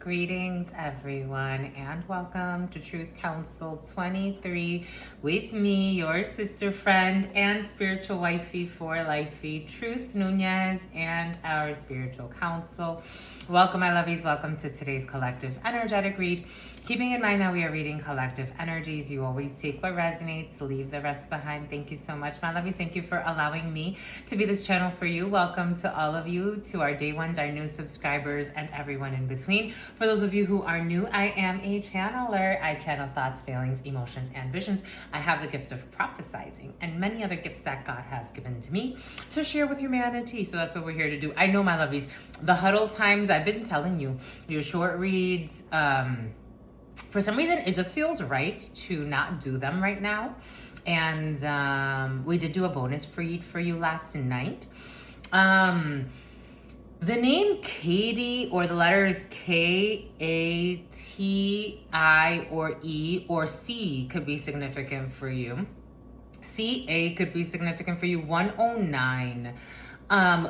Greetings, everyone, and welcome to Truth Council 23 with me, your sister friend and spiritual wifey for lifey, Truth Nuñez, and our spiritual council. Welcome, my lovies. Welcome to today's collective energetic read. Keeping in mind that we are reading collective energies, you always take what resonates, leave the rest behind. Thank you so much, my lovies. Thank you for allowing me to be this channel for you. Welcome to all of you, to our day ones, our new subscribers, and everyone in between. For those of you who are new, I am a channeler. I channel thoughts, feelings, emotions, and visions. I have the gift of prophesizing and many other gifts that God has given to me to share with humanity. So that's what we're here to do. I know, my lovies, the huddle times, I've been telling you, your short reads, for some reason, it just feels right to not do them right now. And we did do a bonus read for you last night. The name Katie, or the letters K-A-T-I or E or C could be significant for you. C-A could be significant for you. 109.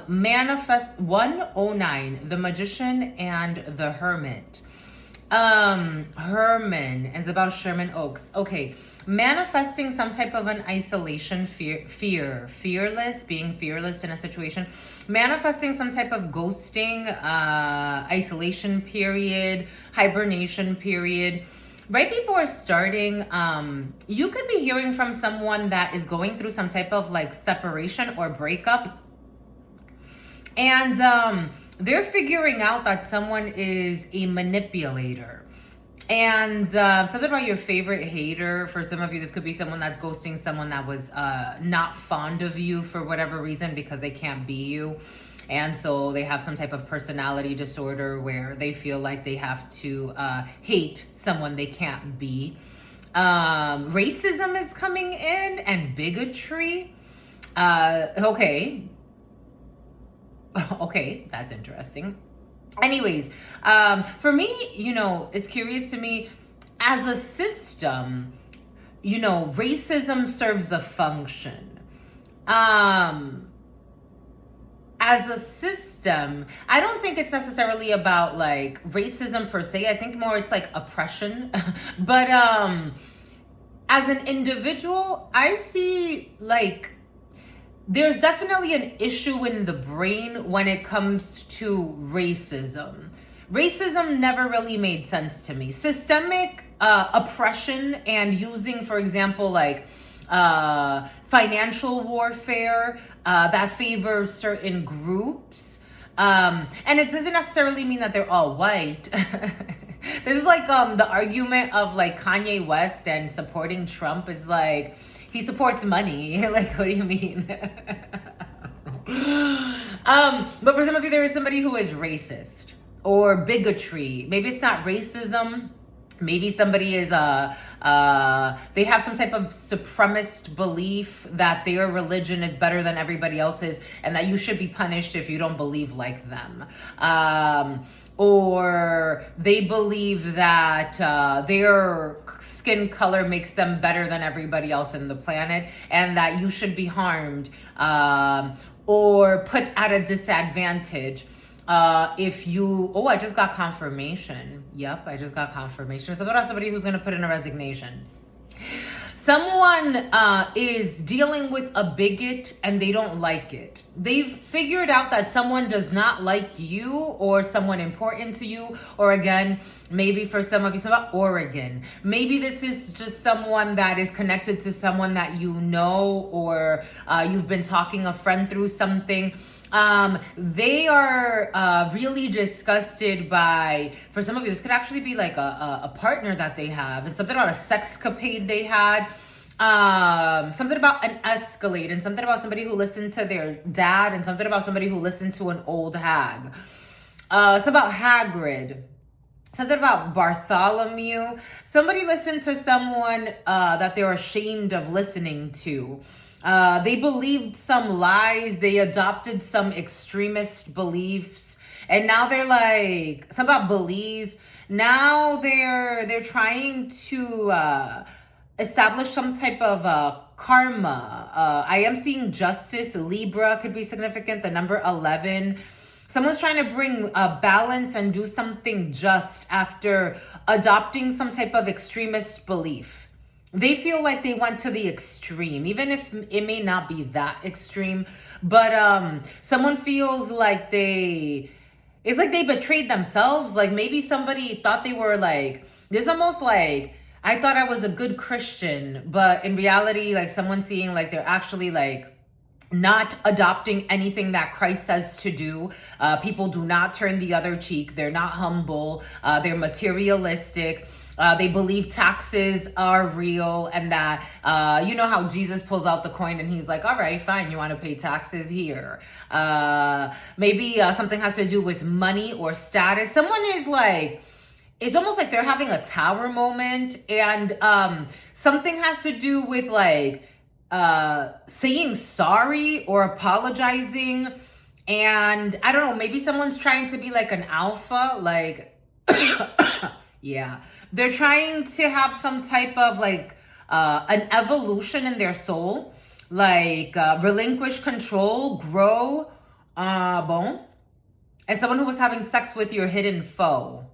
Manifest 109, the Magician and the Hermit. Herman is about Sherman Oaks. Okay. Manifesting some type of an isolation, fearless, being fearless in a situation, manifesting some type of ghosting, isolation period, hibernation period. Right before starting, you could be hearing from someone that is going through some type of like separation or breakup. And they're figuring out that someone is a manipulator. And something about your favorite hater. For some of you, this could be someone that's ghosting someone that was not fond of you for whatever reason because they can't be you. And so they have some type of personality disorder where they feel like they have to hate someone they can't be. Racism is coming in and bigotry. Okay, that's interesting. Anyways, for me, it's curious to me, as a system, racism serves a function. As a system, I don't think it's necessarily about like racism per se. I think more it's like oppression. But as an individual, I see like there's definitely an issue in the brain when it comes to racism. Racism never really made sense to me. Systemic oppression and using, for example, like financial warfare that favors certain groups. And it doesn't necessarily mean that they're all white. This is like the argument of like Kanye West and supporting Trump is like, he supports money. Like, what do you mean? But for some of you, there is somebody who is racist or bigotry. Maybe it's not racism. Maybe somebody is they have some type of supremacist belief that their religion is better than everybody else's and that you should be punished if you don't believe like them. Or they believe that their skin color makes them better than everybody else in the planet and that you should be harmed or put at a disadvantage if you... Oh, I just got confirmation. Yep, I just got confirmation. It's about somebody who's going to put in a resignation. Someone is dealing with a bigot and they don't like it. They've figured out that someone does not like you or someone important to you. Or again, maybe for some of you, it's about Oregon. Maybe this is just someone that is connected to someone that you know, or you've been talking a friend through something. They are really disgusted by, for some of you, this could actually be like a partner that they have. It's something about a sexcapade they had. Something about an Escalade, and something about somebody who listened to their dad, and something about somebody who listened to an old hag. It's about Hagrid. Something about Bartholomew. Somebody listened to someone that they're ashamed of listening to. They believed some lies. They adopted some extremist beliefs. And now they're like, something about Belize. Now they're trying to establish some type of karma. I am seeing justice. Libra could be significant. The number 11. Someone's trying to bring a balance and do something just after adopting some type of extremist belief. They feel like they went to the extreme, even if it may not be that extreme. But someone feels like it's like they betrayed themselves. Like maybe somebody thought they were like, there's almost like, I thought I was a good Christian, but in reality, like someone seeing like they're actually like not adopting anything that Christ says to do. People do not turn the other cheek. They're not humble. They're materialistic. They believe taxes are real, and that, you know how Jesus pulls out the coin and he's like, all right, fine, you want to pay taxes here. Maybe something has to do with money or status. Someone is like, it's almost like they're having a tower moment, and something has to do with like saying sorry or apologizing. And I don't know, maybe someone's trying to be like an alpha, like yeah, they're trying to have some type of like an evolution in their soul, like relinquish control, grow, bon. And someone who was having sex with your hidden foe.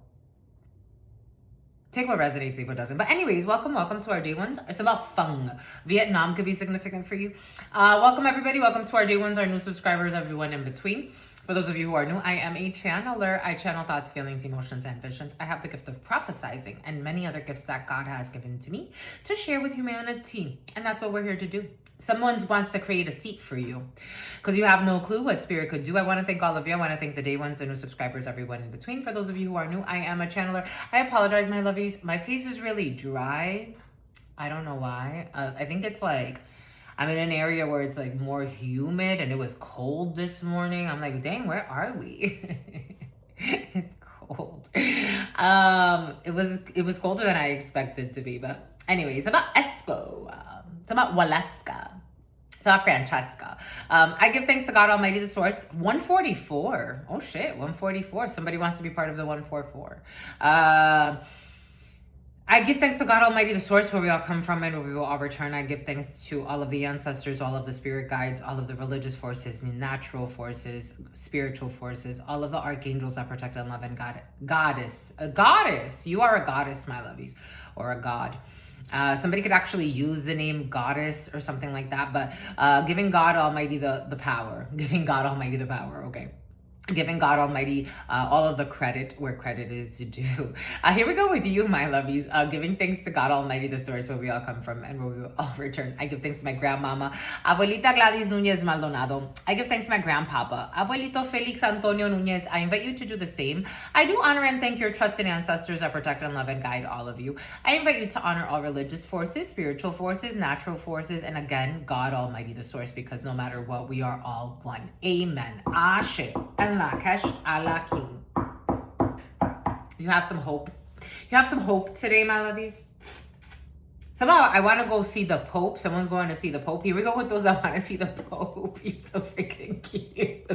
Take what resonates, leave what doesn't. But anyways, welcome to our day ones. It's about fung. Vietnam could be significant for you. Welcome everybody. Welcome to our day ones, our new subscribers, everyone in between. For those of you who are new, I am a channeler. I channel thoughts, feelings, emotions, and visions. I have the gift of prophesizing and many other gifts that God has given to me to share with humanity. And that's what we're here to do. Someone wants to create a seat for you because you have no clue what spirit could do. I want to thank all of you. I want to thank the day ones, the new subscribers, everyone in between. For those of you who are new, I am a channeler. I apologize, my lovies. My face is really dry. I don't know why. I think it's like I'm in an area where it's like more humid and it was cold this morning. I'm like, dang, where are we? It's cold. It was colder than I expected to be. But anyways, about Esco. It's about Waleska. It's about Francesca. I give thanks to God Almighty, the source. 144. Oh shit, 144. Somebody wants to be part of the 144. I give thanks to God Almighty, the source, where we all come from and where we will all return. I give thanks to all of the ancestors, all of the spirit guides, all of the religious forces, natural forces, spiritual forces, all of the archangels that protect and love, and goddess. A goddess. You are a goddess, my lovies, or a god. Somebody could actually use the name goddess or something like that, but giving God Almighty the power. Giving God Almighty the power, okay. Giving God Almighty all of the credit where credit is due. Here we go with you, my lovies. Giving thanks to God Almighty, the source where we all come from and where we will all return. I give thanks to my grandmama, Abuelita Gladys Nuñez Maldonado. I give thanks to my grandpapa, Abuelito Felix Antonio Nuñez. I invite you to do the same. I do honor and thank your trusted ancestors that protect and love and guide all of you. I invite you to honor all religious forces, spiritual forces, natural forces, and again, God Almighty, the source, because no matter what, we are all one. Amen. Ashe. Lakesh ala king. You have some hope. You have some hope today, my lovies. Somehow I want to go see the Pope. Someone's going to see the Pope. Here we go with those that want to see the Pope. You're so freaking cute.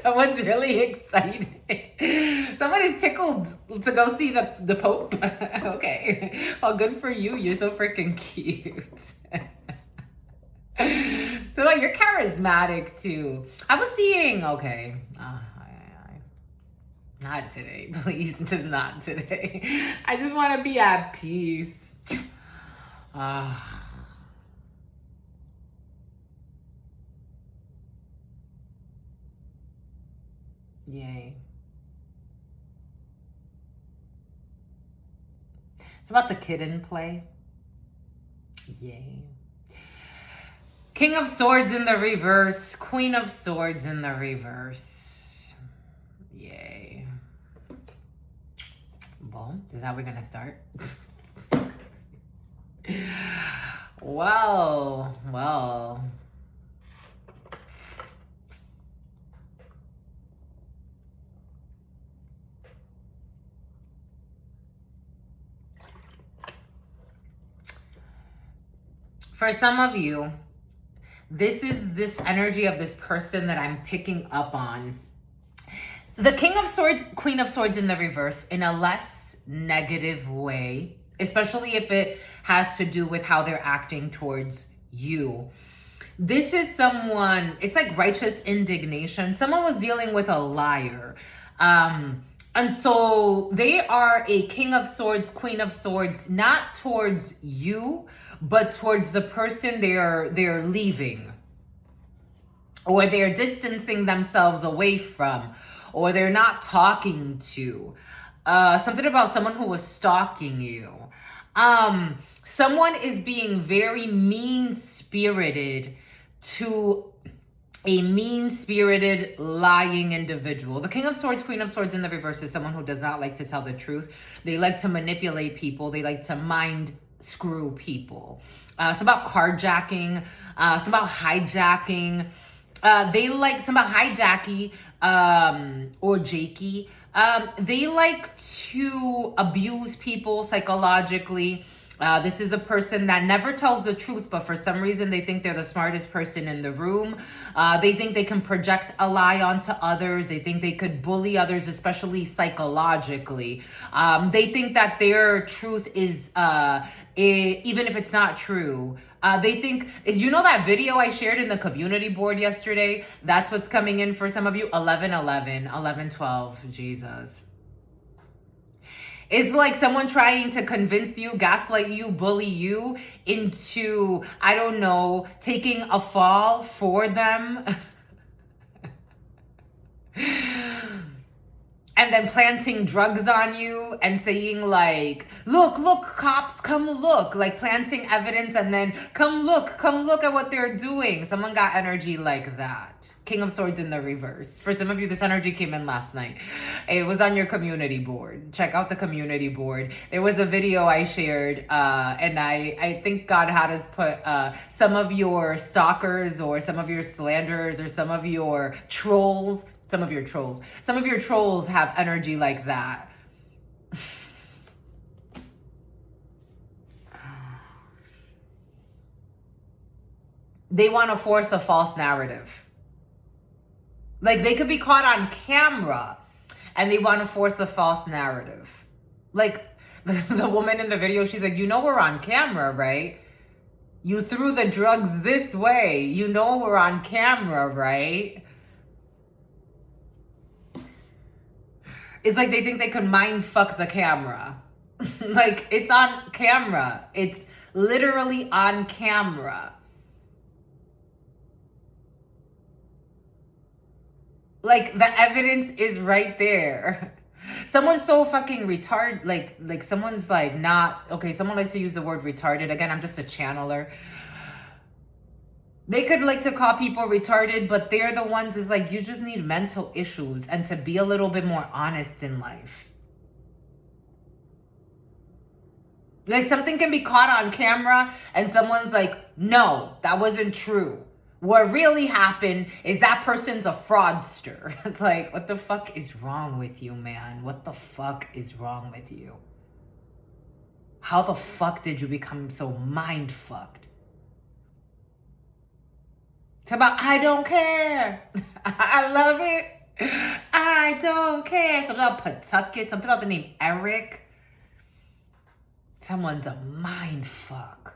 Someone's really excited. Someone is tickled to go see the Pope. Okay. Well, good for you. You're so freaking cute. So like, you're charismatic too. I was seeing, okay, not today, please, just not today. I just want to be at peace. Yay. It's about the kid in play. Yay. King of Swords in the reverse. Queen of Swords in the reverse. Yay. Well, this is how we're going to start. Well. For some of you, this is this energy of this person that I'm picking up on. The King of Swords, Queen of Swords in the reverse, in a less negative way, especially if it has to do with how they're acting towards you. This is someone, it's like righteous indignation. Someone was dealing with a liar. And so they are a king of swords, queen of swords, not towards you, but towards the person they're leaving, or they're distancing themselves away from, or they're not talking to. Something about someone who was stalking you. Someone is being very mean-spirited to a mean-spirited, lying individual. The King of Swords, Queen of Swords in the reverse is someone who does not like to tell the truth. They like to manipulate people. They like to mind screw people. It's about carjacking. It's about hijacking. They like some about hijacky or jakey. They like to abuse people psychologically. This is a person that never tells the truth, but for some reason they think they're the smartest person in the room. They think they can project a lie onto others. They think they could bully others, especially psychologically. They think that their truth is, even if it's not true, they think, you know that video I shared in the community board yesterday? That's what's coming in for some of you. 11/11, 11/12, Jesus. It's like someone trying to convince you, gaslight you, bully you into, I don't know, taking a fall for them. And then planting drugs on you and saying like, look, cops, come look. Like planting evidence and then come look at what they're doing. Someone got energy like that. King of Swords in the reverse. For some of you, this energy came in last night. It was on your community board. Check out the community board. There was a video I shared, and I think God had us put some of your stalkers or some of your slanderers or some of your trolls. Some of your trolls have energy like that. They want to force a false narrative. Like they could be caught on camera and they want to force a false narrative. Like the woman in the video, she's like, you know we're on camera, right? You threw the drugs this way. You know we're on camera, right? It's like they think they can mind fuck the camera. Like it's on camera. It's literally on camera. Like the evidence is right there. Someone's so fucking retarded. Like someone's like not, okay, someone likes to use the word retarded. Again, I'm just a channeler. They could like to call people retarded, but they're the ones is like, you just need mental issues and to be a little bit more honest in life. Like something can be caught on camera and someone's like, no, that wasn't true. What really happened is that person's a fraudster. It's like, what the fuck is wrong with you, man? What the fuck is wrong with you? How the fuck did you become so mind fucked? It's about, I don't care. I love it. I don't care. Something about Pawtucket. Something about the name Eric. Someone's a mind fuck.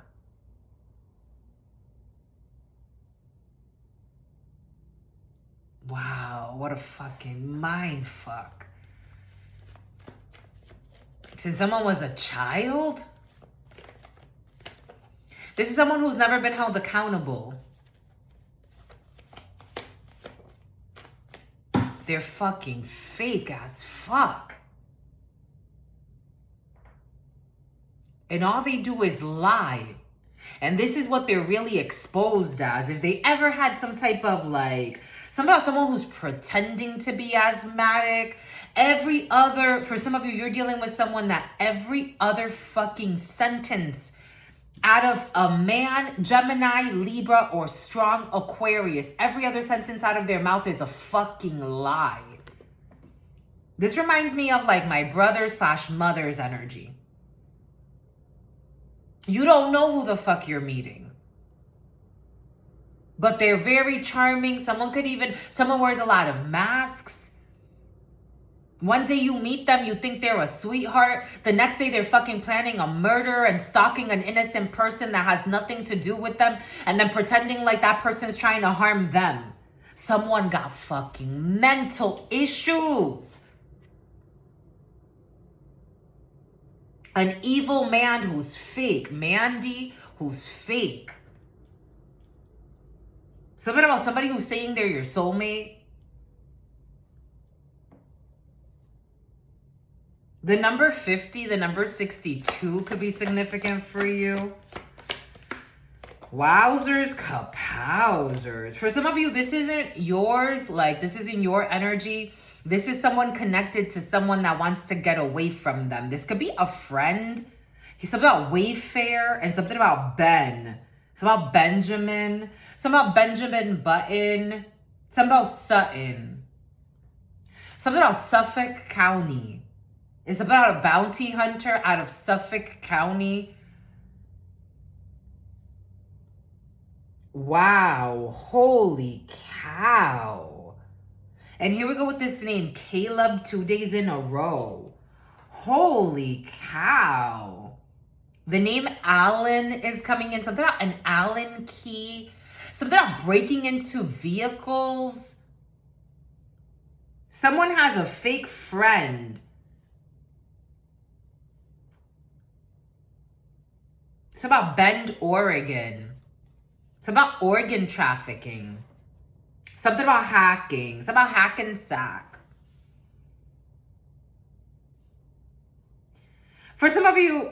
Wow, what a fucking mind fuck. Since someone was a child? This is someone who's never been held accountable. They're fucking fake as fuck. And all they do is lie. And this is what they're really exposed as. If they ever had some type of like, someone who's pretending to be asthmatic, for some of you, you're dealing with someone that every other fucking sentence out of a man, Gemini, Libra, or strong Aquarius, every other sentence out of their mouth is a fucking lie. This reminds me of like my brother/mother's energy. You don't know who the fuck you're meeting. But they're very charming. Someone wears a lot of masks. One day you meet them, you think they're a sweetheart. The next day they're fucking planning a murder and stalking an innocent person that has nothing to do with them, and then pretending like that person's trying to harm them. Someone got fucking mental issues. An evil man who's fake. Mandy who's fake. Something about somebody who's saying they're your soulmate. The number 50, the number 62 could be significant for you. Wowzers, kapowzers. For some of you, this isn't yours. Like, this isn't your energy. This is someone connected to someone that wants to get away from them. This could be a friend. He's something about Wayfair and something about Ben. Something about Benjamin. Something about Benjamin Button. Something about Sutton. Something about Suffolk County. It's about a bounty hunter out of Suffolk County. Wow. Holy cow. And here we go with this name, Caleb, 2 days in a row. Holy cow. The name Allen is coming in. Something about an Allen key. Something about breaking into vehicles. Someone has a fake friend. It's about Bend, Oregon. It's about organ trafficking. Something about hacking. It's about hack and sack. For some of you,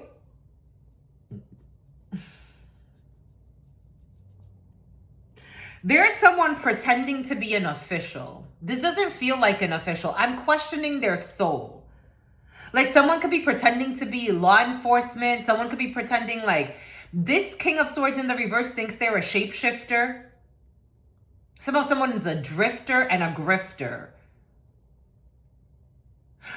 there's someone pretending to be an official. This doesn't feel like an official. I'm questioning their soul. Like, someone could be pretending to be law enforcement. Someone could be pretending like this King of Swords in the reverse thinks they're a shapeshifter. Somehow someone's a drifter and a grifter.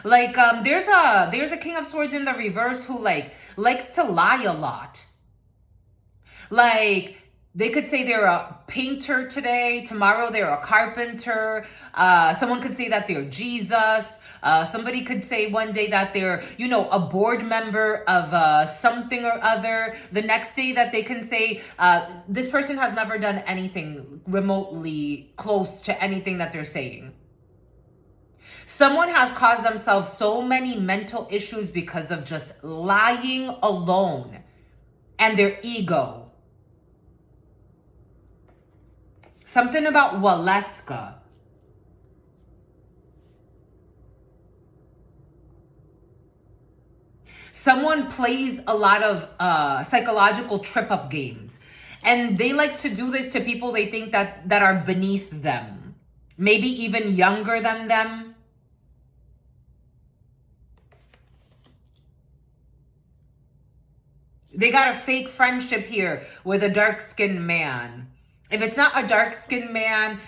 Like, there's a King of Swords in the reverse who likes to lie a lot. Like, they could say they're a painter today. Tomorrow they're a carpenter. Someone could say that they're Jesus. Somebody could say one day that they're, a board member of something or other. The next day that they can say, this person has never done anything remotely close to anything that they're saying. Someone has caused themselves so many mental issues because of just lying alone and their ego. Something about Waleska. Someone plays a lot of psychological trip-up games. And they like to do this to people they think that are beneath them. Maybe even younger than them. They got a fake friendship here with a dark-skinned man. If it's not a dark-skinned man,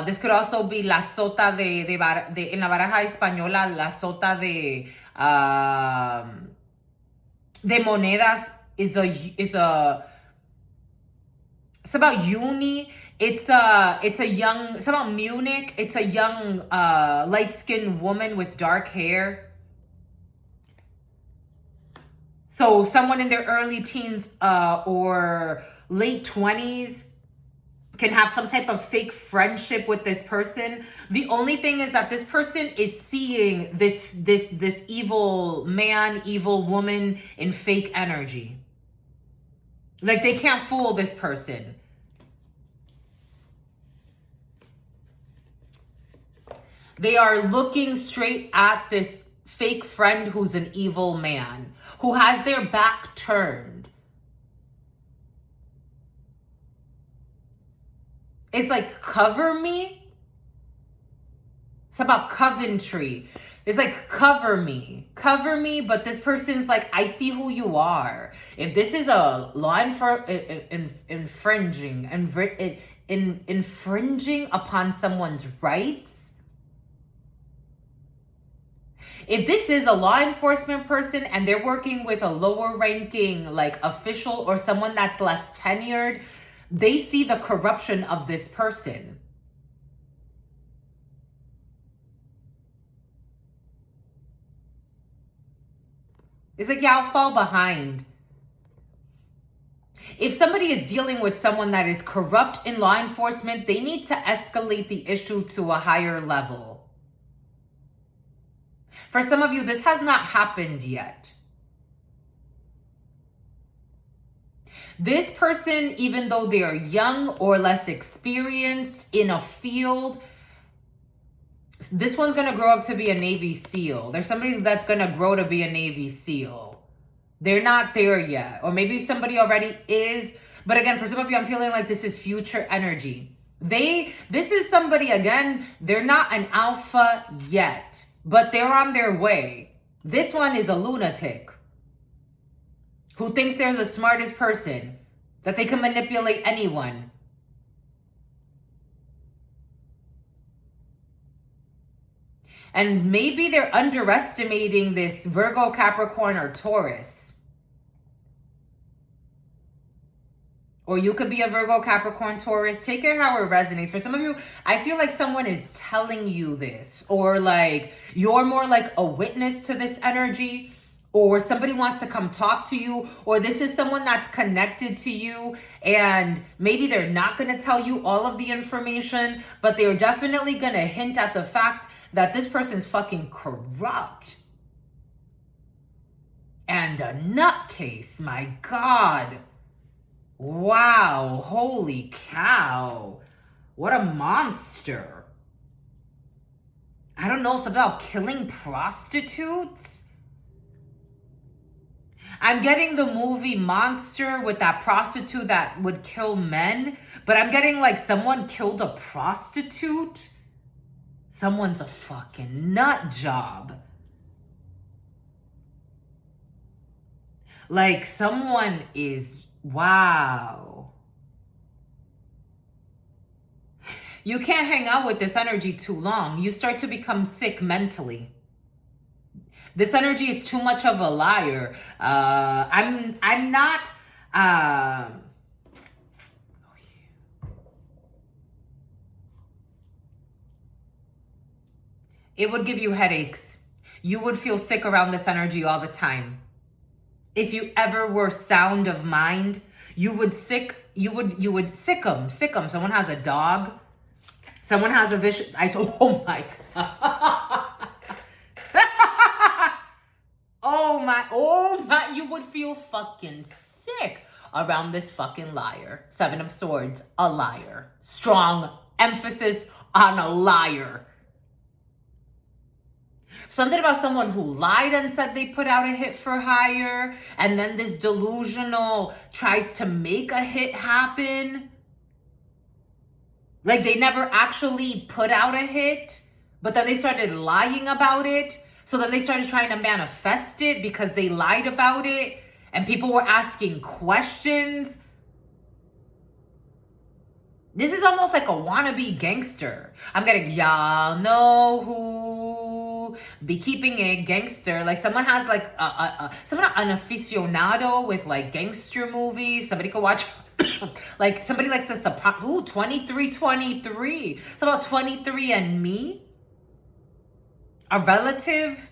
this could also be la sota de en la baraja española, la sota de monedas is a it's about uni. It's about Munich. It's a young light-skinned woman with dark hair. So someone in their early teens or late 20s can have some type of fake friendship with this person. The only thing is that this person is seeing this evil man, evil woman in fake energy. Like, they can't fool this person. They are looking straight at this fake friend who's an evil man, who has their back turned. It's like, cover me. It's about Coventry. It's like, cover me, but this person's like, I see who you are. If this is a law infringing upon someone's rights, if this is a law enforcement person and they're working with a lower ranking, like, official or someone that's less tenured, they see the corruption of this person. It's like y'all fall behind. If somebody is dealing with someone that is corrupt in law enforcement, they need to escalate the issue to a higher level. For some of you, this has not happened yet. This person, even though they are young or less experienced in a field, this one's going to grow up to be a Navy SEAL. There's somebody that's going to grow to be a Navy SEAL. They're not there yet. Or maybe somebody already is. But again, for some of you, I'm feeling like this is future energy. This is somebody, again, they're not an alpha yet, but they're on their way. This one is a lunatic who thinks they're the smartest person, that they can manipulate anyone. And maybe they're underestimating this Virgo, Capricorn, or Taurus. Or you could be a Virgo, Capricorn, Taurus. Take it how it resonates. For some of you, I feel like someone is telling you this. Or like you're more like a witness to this energy. Or somebody wants to come talk to you. Or this is someone that's connected to you. And maybe they're not going to tell you all of the information. But they're definitely going to hint at the fact that this person's fucking corrupt. And a nutcase, my God. Wow, holy cow. What a monster. I don't know, it's about killing prostitutes. I'm getting the movie Monster with that prostitute that would kill men, but I'm getting like someone killed a prostitute. Someone's a fucking nut job. Like someone is, wow. You can't hang out with this energy too long. You start to become sick mentally. This energy is too much of a liar. I'm not, it would give you headaches. You would feel sick around this energy all the time. If you ever were sound of mind, you would sick them. Someone has a dog. Someone has a vicious, oh my God. Oh my, you would feel fucking sick around this fucking liar. Seven of Swords, a liar. Strong emphasis on a liar. Something about someone who lied and said they put out a hit for hire, and then this delusional tries to make a hit happen. Like they never actually put out a hit, but then they started lying about it. So then they started trying to manifest it because they lied about it, and people were asking questions. This is almost like a wannabe gangster. I'm getting, y'all know who be keeping it gangster. Like someone has like someone an aficionado with like gangster movies. Somebody could watch like somebody likes the Sopranos. Ooh, 23. It's about 23 and Me. A relative.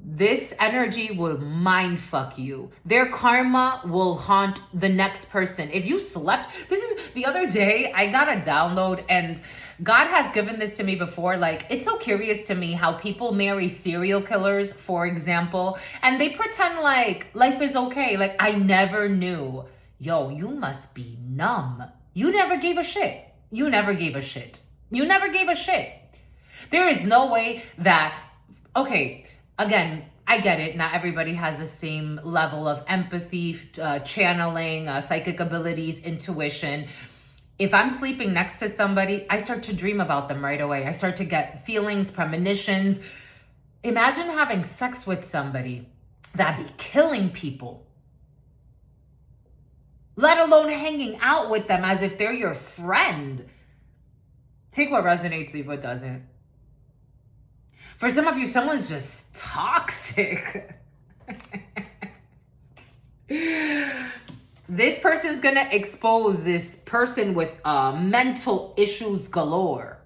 This energy will mind fuck you. Their karma will haunt the next person. If you slept, this is the other day I got a download, and God has given this to me before. Like, it's so curious to me how people marry serial killers, for example, and they pretend like life is okay. Like, I never knew. Yo, you must be numb. You never gave a shit. You never gave a shit. You never gave a shit. There is no way that, okay, again, I get it. Not everybody has the same level of empathy, channeling, psychic abilities, intuition. If I'm sleeping next to somebody, I start to dream about them right away. I start to get feelings, premonitions. Imagine having sex with somebody that'd be killing people, let alone hanging out with them as if they're your friend. Take what resonates, leave what doesn't. For some of you, someone's just toxic. This person's gonna expose this person with mental issues galore.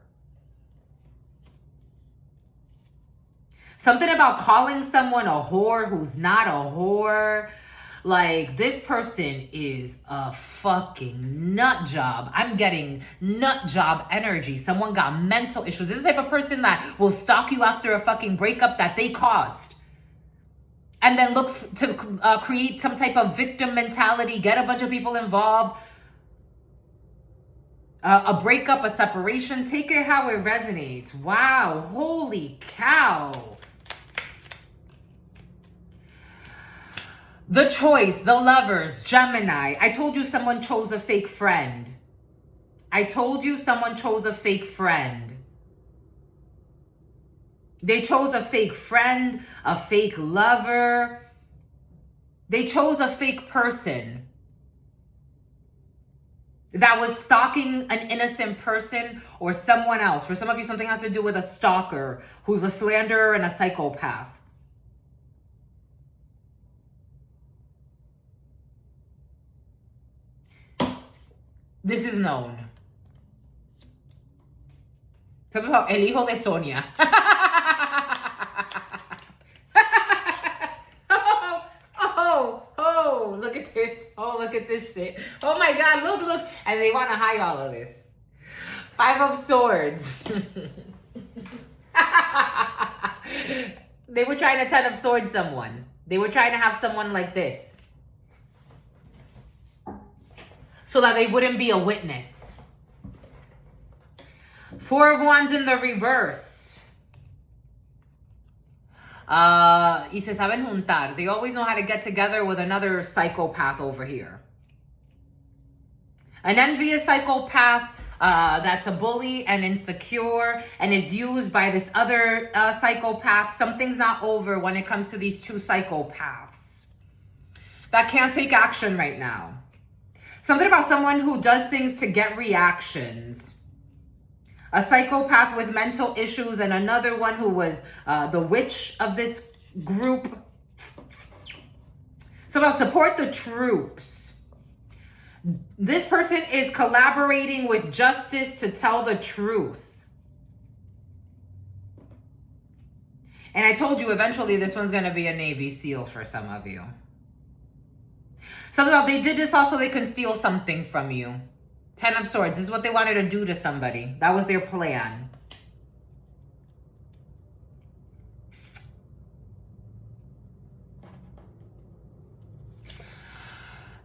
Something about calling someone a whore who's not a whore. Like, this person is a fucking nut job. I'm getting nut job energy. Someone got mental issues. This is the type of person that will stalk you after a fucking breakup that they caused. And then look to create some type of victim mentality, get a bunch of people involved. A breakup, a separation, take it how it resonates. Wow, holy cow. The Choice, the Lovers, Gemini. I told you someone chose a fake friend. I told you someone chose a fake friend. They chose a fake friend, a fake lover. They chose a fake person that was stalking an innocent person or someone else. For some of you, something has to do with a stalker who's a slanderer and a psychopath. This is known. Something about El Hijo de Sonia. Oh, look at this. Oh, look at this shit. Oh my God, look. And they want to hide all of this. 5 of Swords. They were trying to 10 of Swords someone. They were trying to have someone like this, so that they wouldn't be a witness. 4 of Wands in the reverse. Y se saben juntar. They always know how to get together with another psychopath over here. An envious psychopath that's a bully and insecure and is used by this other psychopath. Something's not over when it comes to these 2 psychopaths that can't take action right now. Something about someone who does things to get reactions. A psychopath with mental issues and another one who was the witch of this group. So about support the troops. This person is collaborating with justice to tell the truth. And I told you eventually this one's going to be a Navy SEAL for some of you. Somehow they did this also, they can steal something from you. 10 of Swords. This is what they wanted to do to somebody. That was their plan.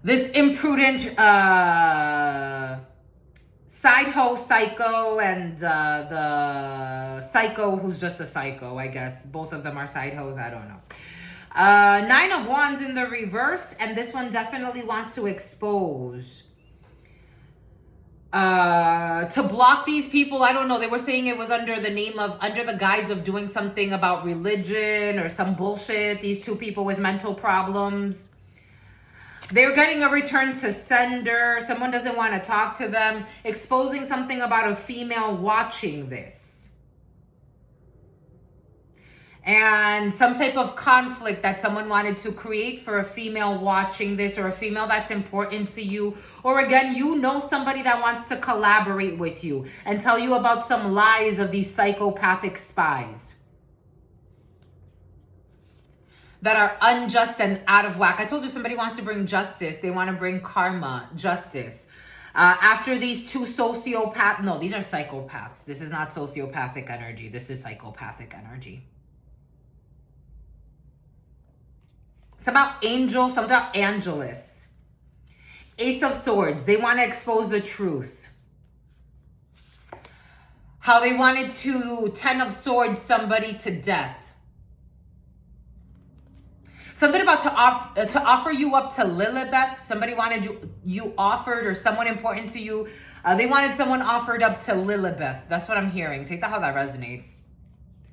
This imprudent side hoe psycho and the psycho who's just a psycho, I guess. Both of them are side hoes. I don't know. 9 of Wands in the reverse, and this one definitely wants to expose. To block these people, I don't know. They were saying it was under the guise of doing something about religion or some bullshit. These 2 people with mental problems. They're getting a return to sender. Someone doesn't want to talk to them. Exposing something about a female watching this. And some type of conflict that someone wanted to create for a female watching this, or a female that's important to you. Or again, you know somebody that wants to collaborate with you and tell you about some lies of these psychopathic spies that are unjust and out of whack. I told you somebody wants to bring justice. They want to bring karma, justice. After these 2 sociopaths, no, these are psychopaths. This is not sociopathic energy. This is psychopathic energy. It's about angel, something about Angelus. Ace of Swords. They want to expose the truth. How they wanted to 10 of Swords somebody to death. Something about to offer you up to Lilibeth. Somebody wanted you offered, or someone important to you. They wanted someone offered up to Lilibeth. That's what I'm hearing. Take that how that resonates.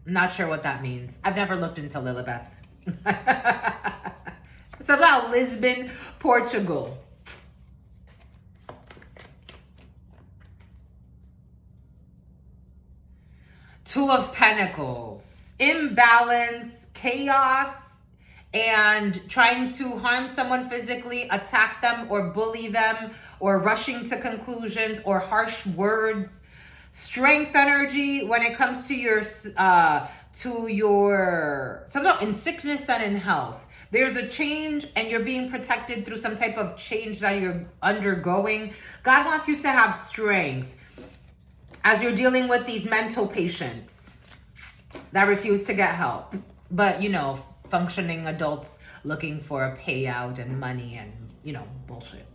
I'm not sure what that means. I've never looked into Lilibeth. It's about Lisbon, Portugal. Two of Pentacles. Imbalance, chaos, and trying to harm someone physically, attack them or bully them, or rushing to conclusions or harsh words. Strength energy when it comes to your to your, something about in sickness and in health. There's a change and you're being protected through some type of change that you're undergoing. God wants you to have strength as you're dealing with these mental patients that refuse to get help. But, you know, functioning adults looking for a payout and money and, you know, bullshit.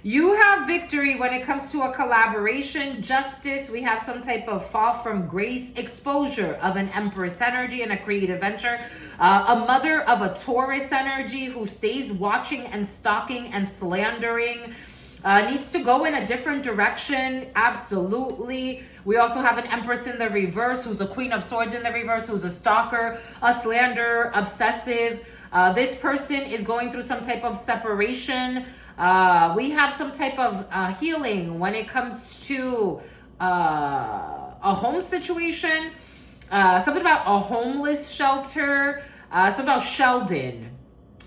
You have victory when it comes to a collaboration, justice. We have some type of fall from grace, exposure of an Empress energy and a creative venture. A mother of a Taurus energy who stays watching and stalking and slandering. Needs to go in a different direction. Absolutely. We also have an Empress in the reverse who's a Queen of Swords in the reverse, who's a stalker, a slanderer, obsessive. This person is going through some type of separation. We have some type of healing when it comes to a home situation. Something about a homeless shelter. Something about Sheldon.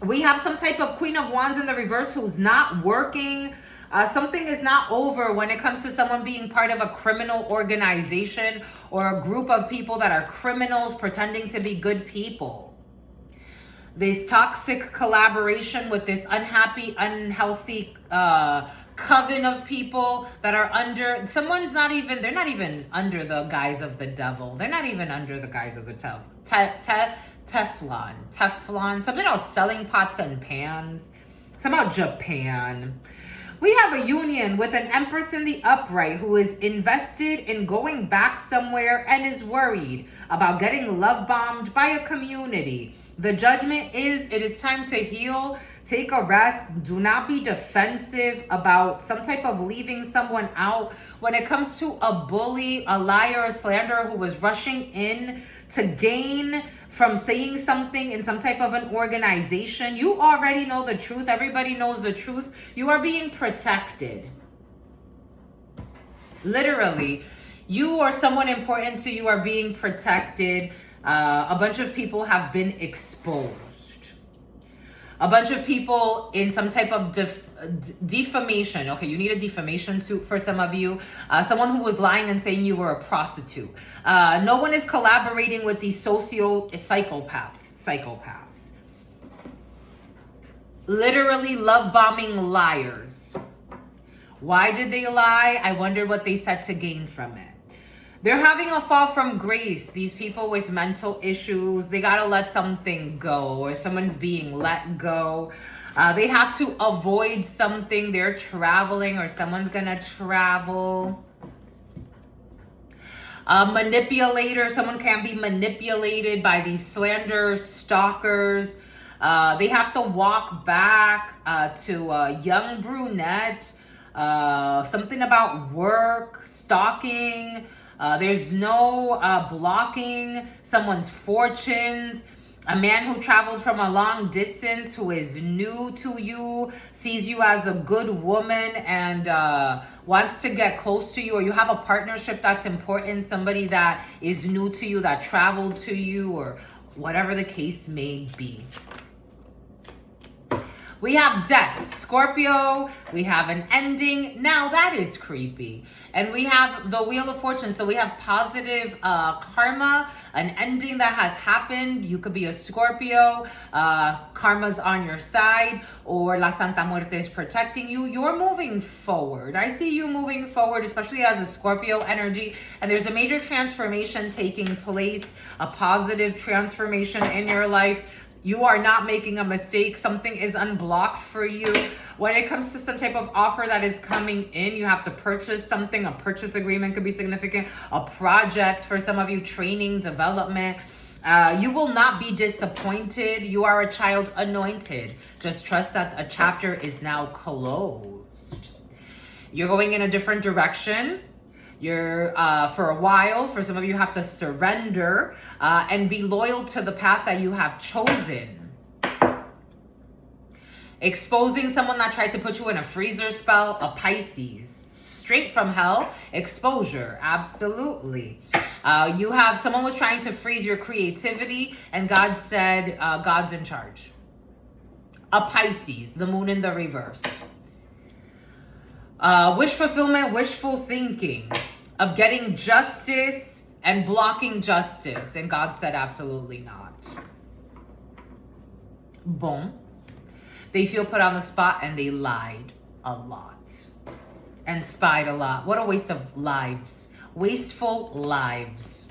We have some type of Queen of Wands in the reverse who's not working. Something is not over when it comes to someone being part of a criminal organization or a group of people that are criminals pretending to be good people. This toxic collaboration with this unhappy, unhealthy coven of people that are under, they're not even under the guise of the devil. They're not even under the guise of the Teflon, something about selling pots and pans. It's about Japan. We have a union with an Empress in the upright who is invested in going back somewhere and is worried about getting love bombed by a community. The judgment is, it is time to heal. Take a rest. Do not be defensive about some type of leaving someone out. When it comes to a bully, a liar, a slanderer who was rushing in to gain from saying something in some type of an organization, you already know the truth. Everybody knows the truth. You are being protected. Literally, you or someone important to you are being protected. A bunch of people have been exposed. A bunch of people in some type of defamation. Okay, you need a defamation suit for some of you. Someone who was lying and saying you were a prostitute. No one is collaborating with these psychopaths. Literally love bombing liars. Why did they lie? I wonder what they said to gain from it. They're having a fall from grace. These people with mental issues, they gotta let something go, or someone's being let go. They have to avoid something. They're traveling, or someone's gonna travel. Manipulator, someone can be manipulated by these slanderers, stalkers. They have to walk back to a young brunette. Something about work, stalking. There's no blocking someone's fortunes. A man who traveled from a long distance, who is new to you, sees you as a good woman and wants to get close to you, or you have a partnership that's important, somebody that is new to you, that traveled to you, or whatever the case may be. We have death, Scorpio. We have an ending. Now that is creepy. And we have the Wheel of Fortune. So we have positive karma, an ending that has happened. You could be a Scorpio. Karma's on your side, or La Santa Muerte is protecting you. You're moving forward. I see you moving forward, especially as a Scorpio energy. And there's a major transformation taking place, a positive transformation in your life. You are not making a mistake. Something is unblocked for you. When it comes to some type of offer that is coming in, you have to purchase something. A purchase agreement could be significant. A project for some of you, training, development. You will not be disappointed. You are a child anointed. Just trust that a chapter is now closed. You're going in a different direction. You're, for a while, for some of you, have to surrender and be loyal to the path that you have chosen. Exposing someone that tried to put you in a freezer spell, a Pisces. Straight from hell, exposure, absolutely. You have, someone was trying to freeze your creativity, and God said, God's in charge. A Pisces, the moon in the reverse. Wish fulfillment, wishful thinking of getting justice, and blocking justice. And God said, absolutely not. Boom. They feel put on the spot and they lied a lot and spied a lot. What a waste of lives. Wasteful lives.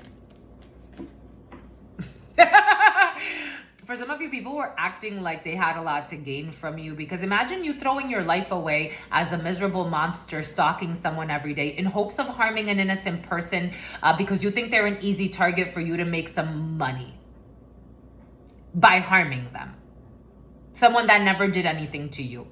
For some of you, people were acting like they had a lot to gain from you, because imagine you throwing your life away as a miserable monster stalking someone every day in hopes of harming an innocent person because you think they're an easy target for you to make some money by harming them. Someone that never did anything to you.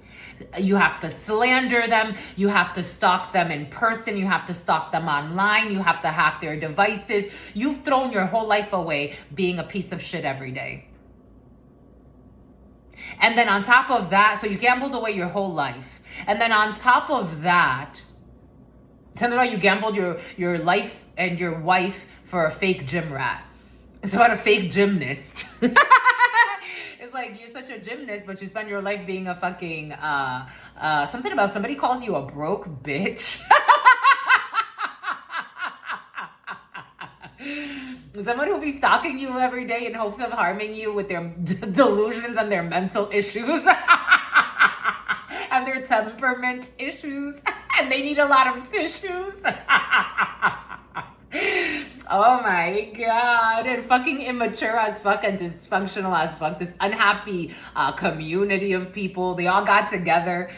You have to slander them. You have to stalk them in person. You have to stalk them online. You have to hack their devices. You've thrown your whole life away being a piece of shit every day. And then on top of that, so you gambled away your whole life. And then on top of that, you gambled your life and your wife for a fake gym rat. It's about a fake gymnast. It's like, you're such a gymnast, but you spend your life being a fucking, something about somebody calls you a broke bitch. Someone who'll be stalking you every day in hopes of harming you with their delusions and their mental issues and their temperament issues, and they need a lot of tissues. Oh my God. And fucking immature as fuck and dysfunctional as fuck. This unhappy community of people, they all got together.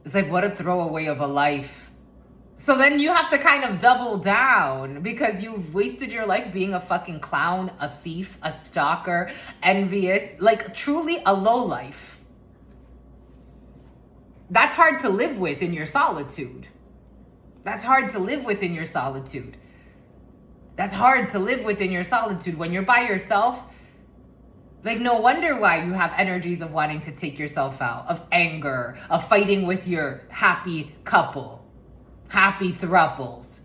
It's like, what a throwaway of a life. So then you have to kind of double down because you've wasted your life being a fucking clown, a thief, a stalker, envious, like truly a lowlife. That's hard to live with in your solitude. That's hard to live with in your solitude. That's hard to live with in your solitude when you're by yourself. Like, no wonder why you have energies of wanting to take yourself out, of anger, of fighting with your happy couple. Happy thruples.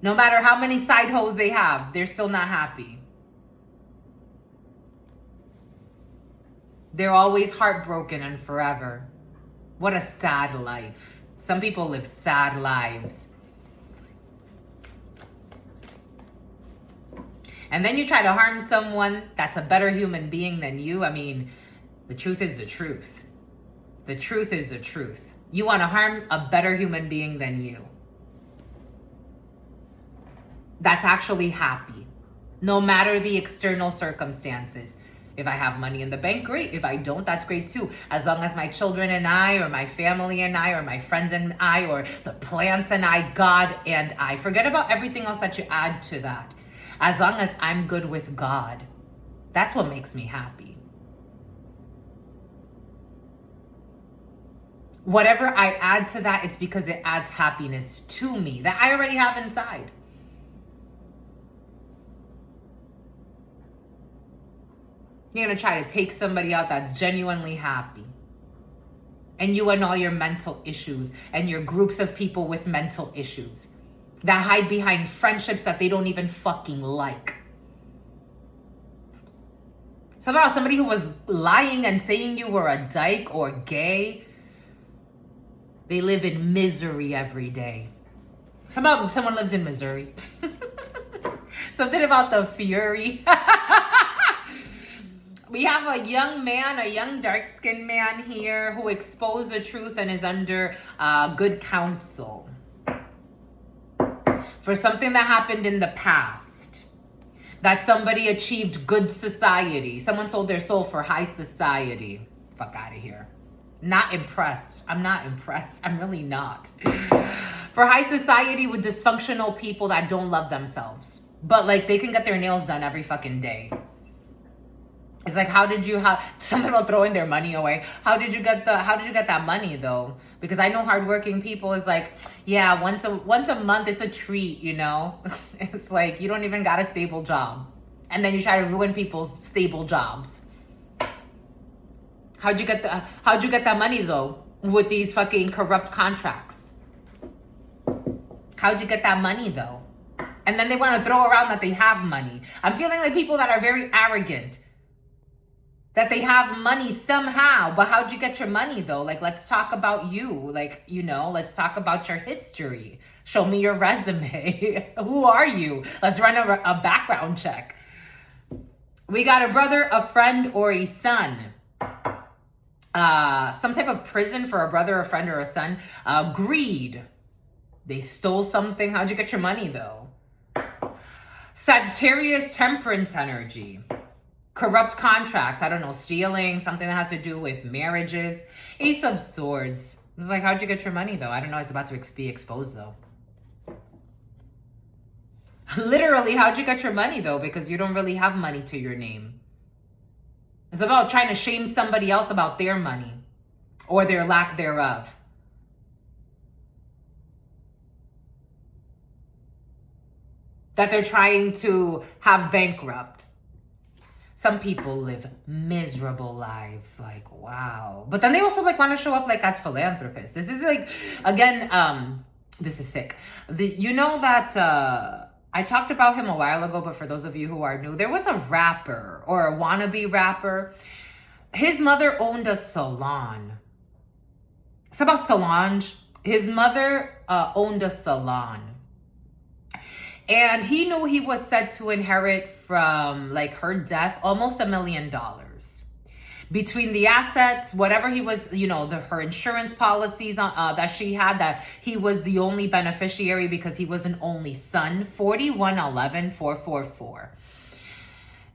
No matter how many side hoes they have, they're still not happy. They're always heartbroken and forever. What a sad life. Some people live sad lives. And then you try to harm someone that's a better human being than you. I mean, the truth is the truth. The truth is the truth. You want to harm a better human being than you. That's actually happy, no matter the external circumstances. If I have money in the bank, great. If I don't, that's great too. As long as my children and I, or my family and I, or my friends and I, or the plants and I, God and I. Forget about everything else that you add to that. As long as I'm good with God, that's what makes me happy. Whatever I add to that, it's because it adds happiness to me that I already have inside. You're going to try to take somebody out that's genuinely happy. And you and all your mental issues and your groups of people with mental issues that hide behind friendships that they don't even fucking like. Somehow somebody who was lying and saying you were a dyke or gay, they live in misery every day. Someone lives in Missouri. Something about the fury. We have a young man, a young dark-skinned man here who exposed the truth and is under good counsel for something that happened in the past. That somebody achieved good society. Someone sold their soul for high society. Fuck out of here. Not impressed. I'm not impressed. I'm really not. For high society with dysfunctional people that don't love themselves. But like they can get their nails done every fucking day. It's like, how did you have something about throwing their money away? How did you get that money though? Because I know hardworking people is like, yeah, once a month it's a treat, you know? It's like you don't even got a stable job. And then you try to ruin people's stable jobs. How'd you get that money though with these fucking corrupt contracts? How'd you get that money though? And then they want to throw around that they have money. I'm feeling like people that are very arrogant. That they have money somehow, but how'd you get your money though? Like, let's talk about you. Like, you know, let's talk about your history. Show me your resume. Who are you? Let's run a background check. We got a brother, a friend, or a son. Some type of prison for a brother, a friend, or a son. Greed. They stole something. How'd you get your money, though? Sagittarius, temperance energy. Corrupt contracts. I don't know, stealing, something that has to do with marriages. Ace of Swords. It's like, how'd you get your money, though? I don't know. It's about to be exposed, though. Literally, how'd you get your money, though? Because you don't really have money to your name. It's about trying to shame somebody else about their money or their lack thereof. That they're trying to have bankrupt. Some people live miserable lives, like, wow. But then they also like want to show up like as philanthropists. This is like, again, this is sick. You know that I talked about him a while ago, but for those of you who are new, there was a rapper or a wannabe rapper. His mother owned a salon. It's about Solange. His mother owned a salon. And he knew he was set to inherit from like her death almost $1 million. Between the assets, whatever he was, you know, her insurance policies that she had, that he was the only beneficiary because he was an only son, 4111-444.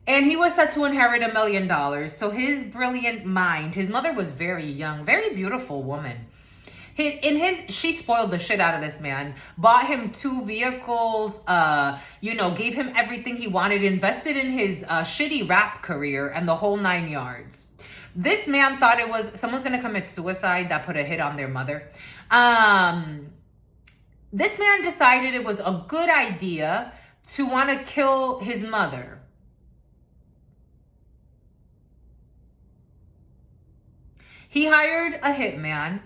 And he was set to inherit $1 million. So his brilliant mind, his mother was very young, very beautiful woman. She spoiled the shit out of this man, bought him 2 vehicles, you know, gave him everything he wanted, invested in his shitty rap career and the whole 9 yards. This man thought it was someone's going to commit suicide that put a hit on their mother. This man decided it was a good idea to want to kill his mother. He hired a hitman.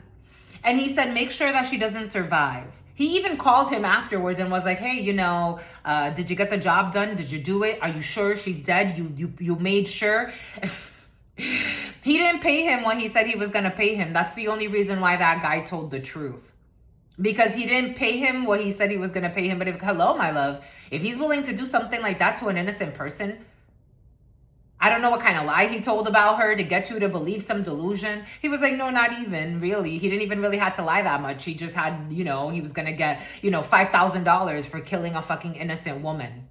And he said, make sure that she doesn't survive. He even called him afterwards and was like, hey, you know, did you get the job done? Did you do it? Are you sure she's dead? You made sure? He didn't pay him what he said he was going to pay him. That's the only reason why that guy told the truth. Because he didn't pay him what he said he was going to pay him. But hello, my love, if he's willing to do something like that to an innocent person, I don't know what kind of lie he told about her to get you to believe some delusion. He was like, no, not even really. He didn't even really have to lie that much. He just had, you know, he was going to get, you know, $5,000 for killing a fucking innocent woman.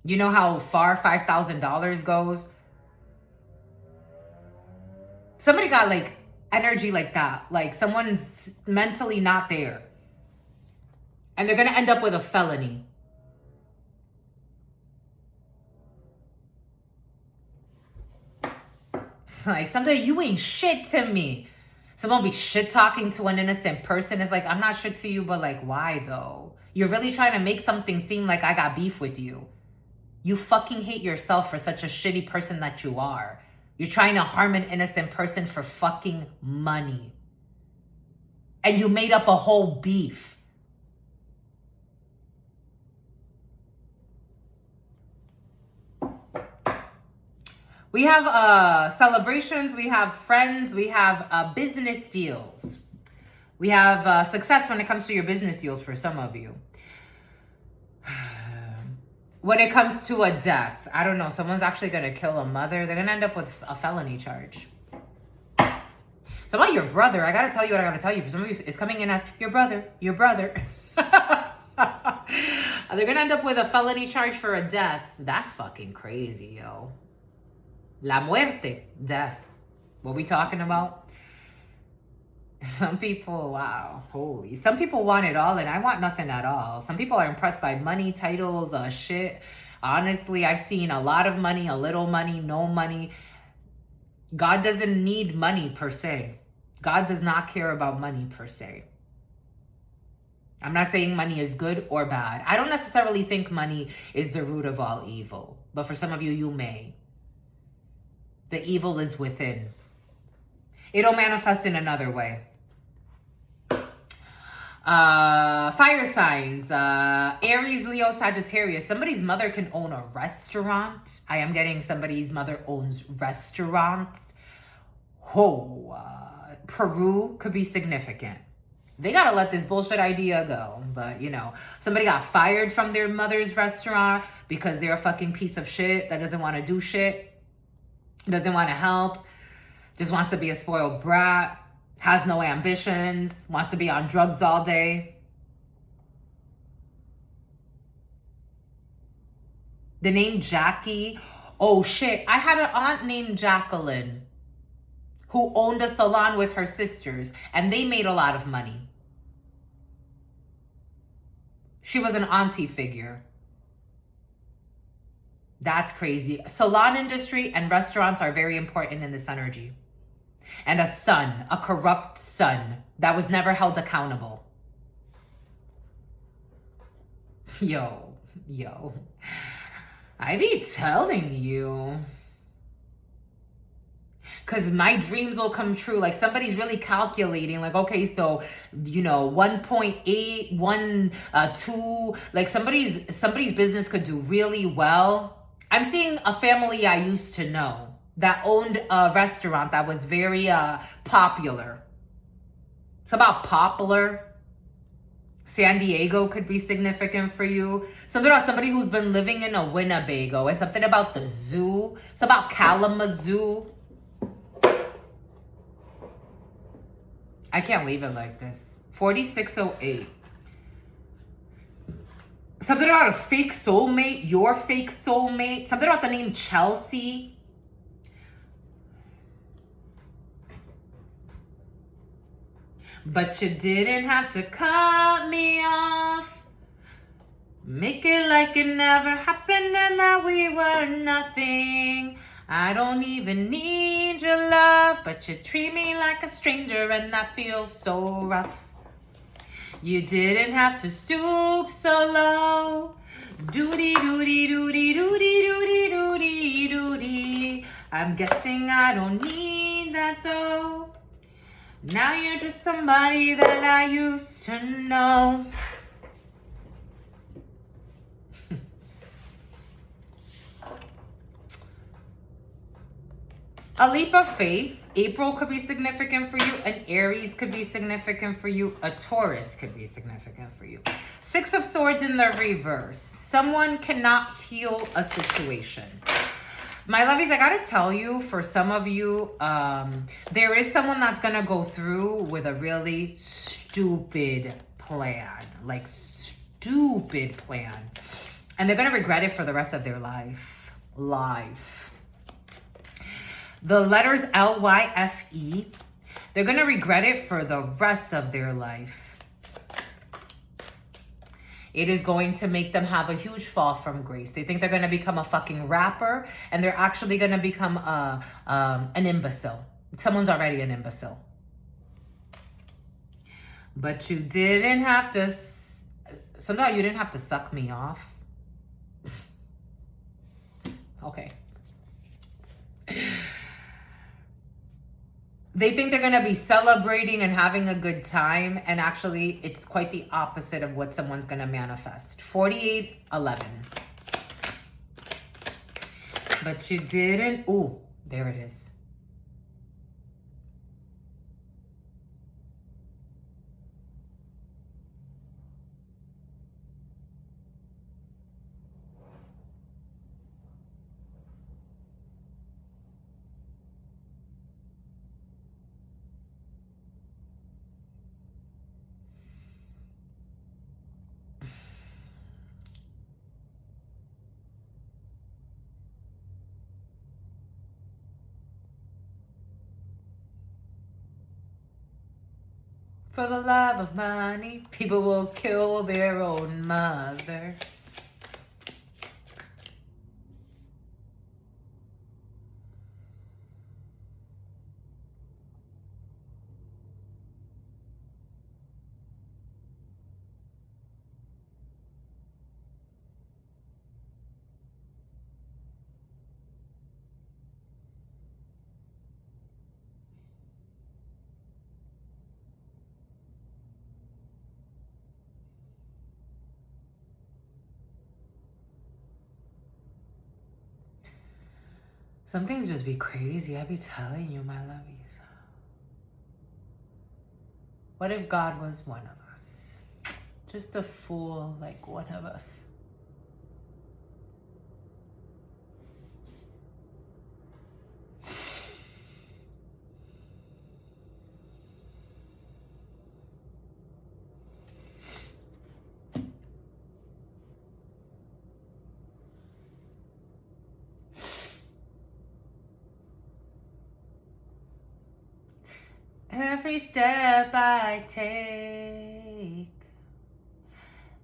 You know how far $5,000 goes? Somebody got like energy like that. Like someone's mentally not there. And they're going to end up with a felony. Like, sometimes you ain't shit to me. Someone be shit talking to an innocent person. It's like, I'm not shit to you, but like, why though? You're really trying to make something seem like I got beef with you. You fucking hate yourself for such a shitty person that you are. You're trying to harm an innocent person for fucking money. And you made up a whole beef. We have celebrations, we have friends, we have business deals. We have success when it comes to your business deals for some of you. When it comes to a death, I don't know, someone's actually going to kill a mother. They're going to end up with a felony charge. Some of your brother, I got to tell you what I got to tell you. For some of you, it's coming in as your brother. They're going to end up with a felony charge for a death. That's fucking crazy, yo. La muerte, death. What we talking about? Some people, wow, holy. Some people want it all, and I want nothing at all. Some people are impressed by money, titles, shit. Honestly, I've seen a lot of money, a little money, no money. God doesn't need money per se. God does not care about money per se. I'm not saying money is good or bad. I don't necessarily think money is the root of all evil. But for some of you, you may. The evil is within. It'll manifest in another way. Fire signs. Aries, Leo, Sagittarius. Somebody's mother can own a restaurant. I am getting somebody's mother owns restaurants. Peru could be significant. They gotta let this bullshit idea go. But you know, somebody got fired from their mother's restaurant because they're a fucking piece of shit that doesn't want to do shit, doesn't want to help, just wants to be a spoiled brat, has no ambitions, wants to be on drugs all day. The name Jackie. Oh shit, I had an aunt named Jacqueline who owned a salon with her sisters, and they made a lot of money. She was an auntie figure. That's crazy. Salon industry and restaurants are very important in this energy. And a son, a corrupt son that was never held accountable. Yo. I be telling you. Because my dreams will come true. Like somebody's really calculating, like, okay, so, you know, 1.8, 1, 2, like somebody's business could do really well. I'm seeing a family I used to know that owned a restaurant that was very popular. It's about popular. San Diego could be significant for you. Something about somebody who's been living in a Winnebago. And something about the zoo. It's about Kalamazoo. I can't leave it like this. 4608. Something about a fake soulmate. Your fake soulmate. Something about the name Chelsea. But you didn't have to cut me off. Make it like it never happened and that we were nothing. I don't even need your love, but you treat me like a stranger and that feels so rough. You didn't have to stoop so low. Doody doody doody doody doody doody doody. I'm guessing I don't need that though. Now you're just somebody that I used to know. A leap of faith. April could be significant for you. An Aries could be significant for you. A Taurus could be significant for you. 6 of Swords in the reverse. Someone cannot heal a situation. My lovies, I gotta tell you, for some of you, there is someone that's gonna go through with a really stupid plan. Like, stupid plan. And they're gonna regret it for the rest of their life. The letters LYFE, they're going to regret it for the rest of their life. It is going to make them have a huge fall from grace. They think they're going to become a fucking rapper, and they're actually going to become an imbecile. Someone's already an imbecile. But you didn't have to, somehow you didn't have to suck me off. Okay. They think they're going to be celebrating and having a good time. And actually, it's quite the opposite of what someone's going to manifest. 4811. But you didn't. Ooh, there it is. For the love of money, people will kill their own mother. Some things just be crazy. I be telling you, my lovies. What if God was one of us? Just a fool like one of us. Every step I take,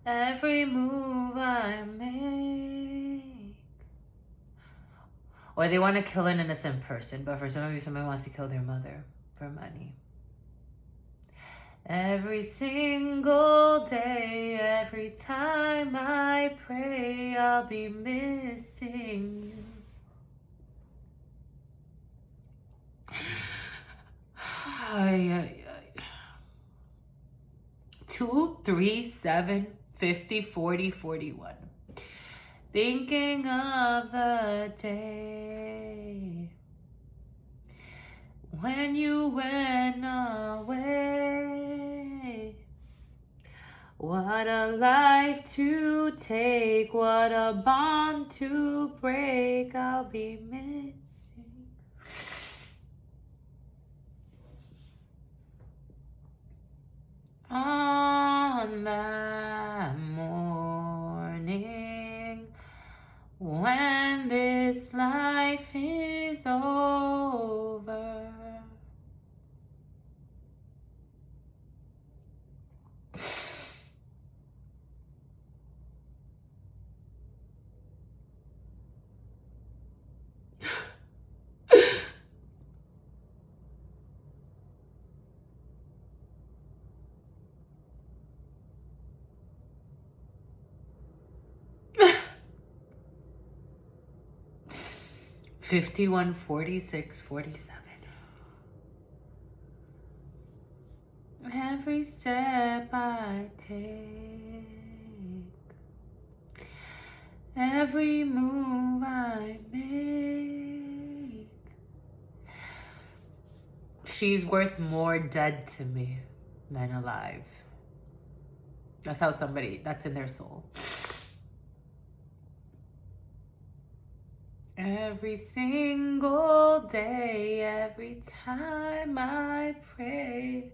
every move I make. Or they want to kill an innocent person, but for some of you, somebody wants to kill their mother for money. Every single day, every time I pray, I'll be missing you. 2, 3, 7, 50, 40, 41. Thinking of the day when you went away. What a life to take, what a bond to break, I'll be missing. On that morning when this life is over, $51, $46, $47. Every step I take, every move I make. She's worth more dead to me than alive. That's how that's in their soul. Every single day, every time I pray.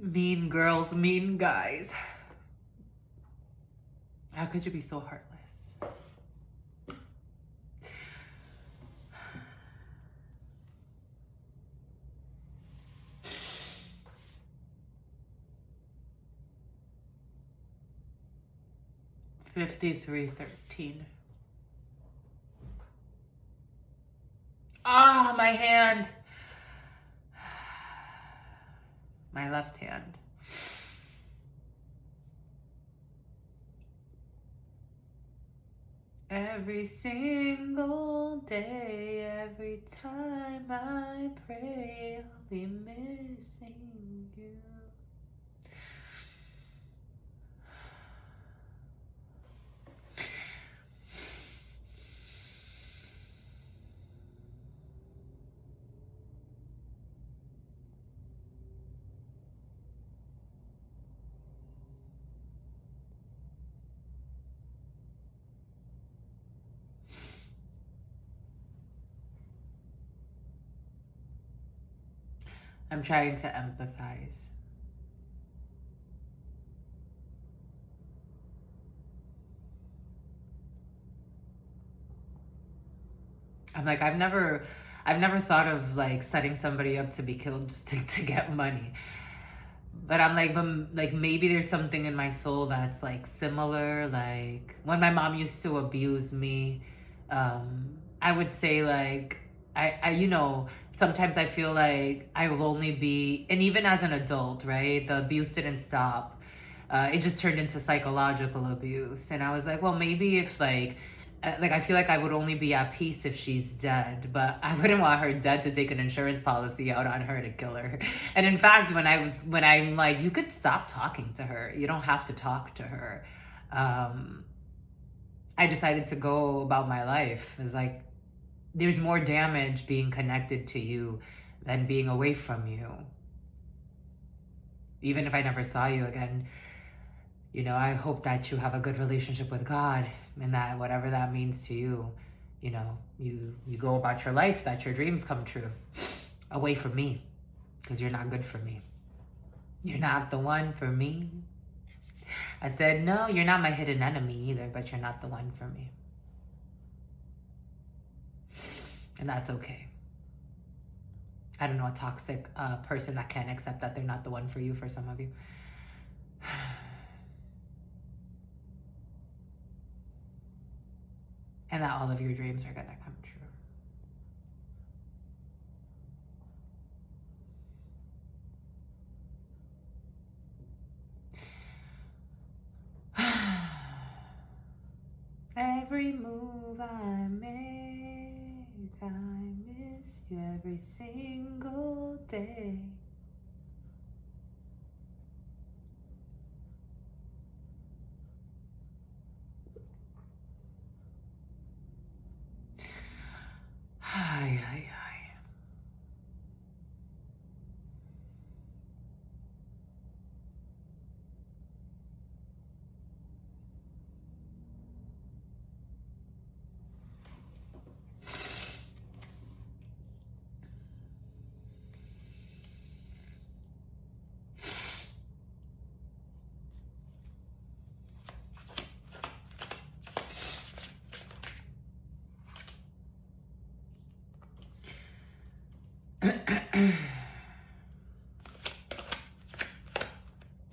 Mean girls, mean guys. How could you be so heartless? $53.13. Ah, my hand. My left hand. Every single day, every time I pray, I'll be missing you. I'm trying to empathize. I'm like, I've never thought of like setting somebody up to be killed to get money. But I'm like maybe there's something in my soul that's like similar. Like when my mom used to abuse me, I would say like, sometimes I feel like I will only be, and even as an adult, right? The abuse didn't stop. It just turned into psychological abuse. And I was like, well, maybe if like I feel like I would only be at peace if she's dead, but I wouldn't want her dead to take an insurance policy out on her to kill her. And in fact, when I'm like, you could stop talking to her. You don't have to talk to her. I decided to go about my life. It's like, there's more damage being connected to you than being away from you. Even if I never saw you again, I hope that you have a good relationship with God, and that whatever that means to you, you go about your life, that your dreams come true away from me, because you're not good for me. You're not the one for me. I said, no, you're not my hidden enemy either, but you're not the one for me. And that's okay. I don't know a toxic person that can't accept that they're not the one for you, for some of you. And that all of your dreams are gonna come true. Every move I make, I miss you every single day. Ay, ay, ay.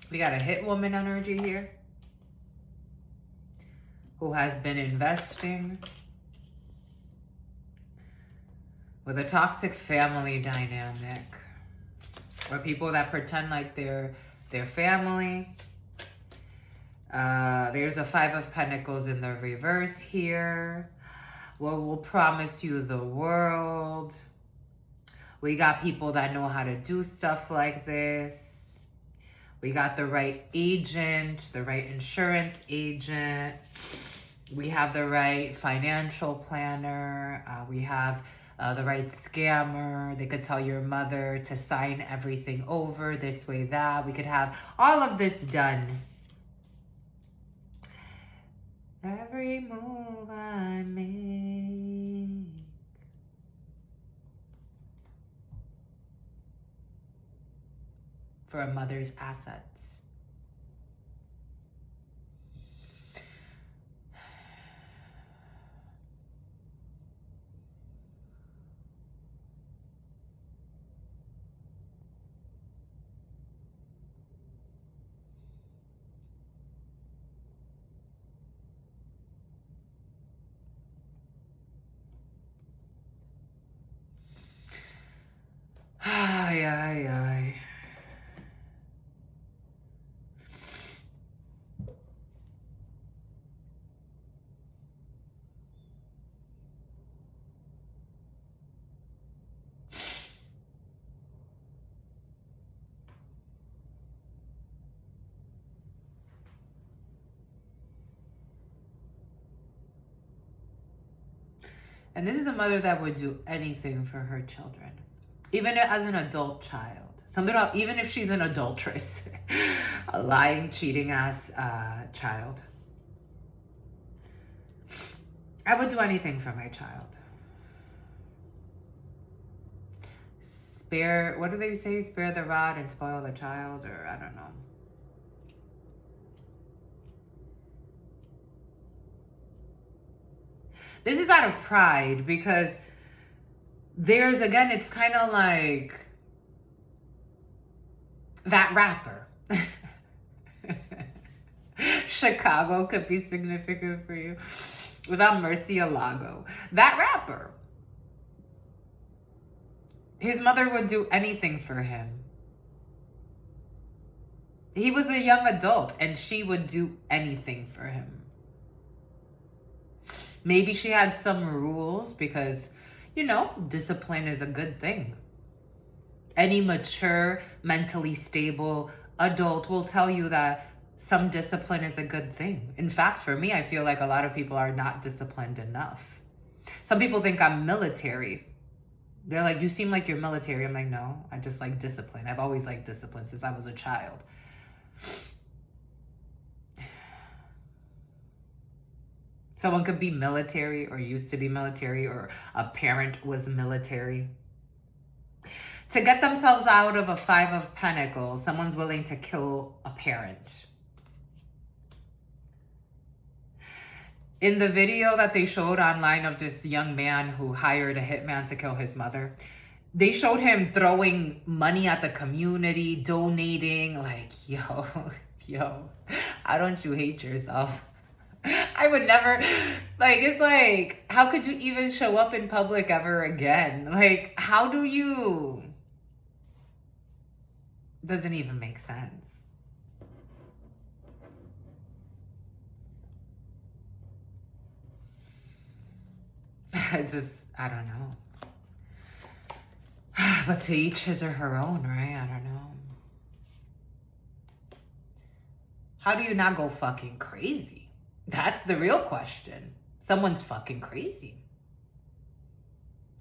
We got a hit woman energy here who has been investing with a toxic family dynamic, or people that pretend like they're family. There's a Five of Pentacles in the reverse here. Well, we'll promise you the world. We got people that know how to do stuff like this. We got the right agent, the right insurance agent. We have the right financial planner. We have the right scammer. They could tell your mother to sign everything over this way, that. We could have all of this done. Every move I make. For a mother's assets. Ay, ay, ay. And this is a mother that would do anything for her children, even as an adult child. Even if she's an adulteress, a lying, cheating ass child. I would do anything for my child. What do they say? Spare the rod and spoil the child, or I don't know. This is out of pride, because it's kind of like that rapper. Chicago could be significant for you. Without Murcielago. That rapper. His mother would do anything for him. He was a young adult and she would do anything for him. Maybe she had some rules because, you know, discipline is a good thing. Any mature, mentally stable adult will tell you that some discipline is a good thing. In fact, for me, I feel like a lot of people are not disciplined enough. Some people think I'm military. They're like, you seem like you're military. I'm like, no, I just like discipline. I've always liked discipline since I was a child. Someone could be military or used to be military or a parent was military. To get themselves out of a 5 of Pentacles, someone's willing to kill a parent. In the video that they showed online of this young man who hired a hitman to kill his mother, they showed him throwing money at the community, donating, like, yo, how don't you hate yourself? I would never, like, it's like, how could you even show up in public ever again? Like, how do you? Doesn't even make sense. I don't know. But to each his or her own, right? I don't know. How do you not go fucking crazy? That's the real question. Someone's fucking crazy.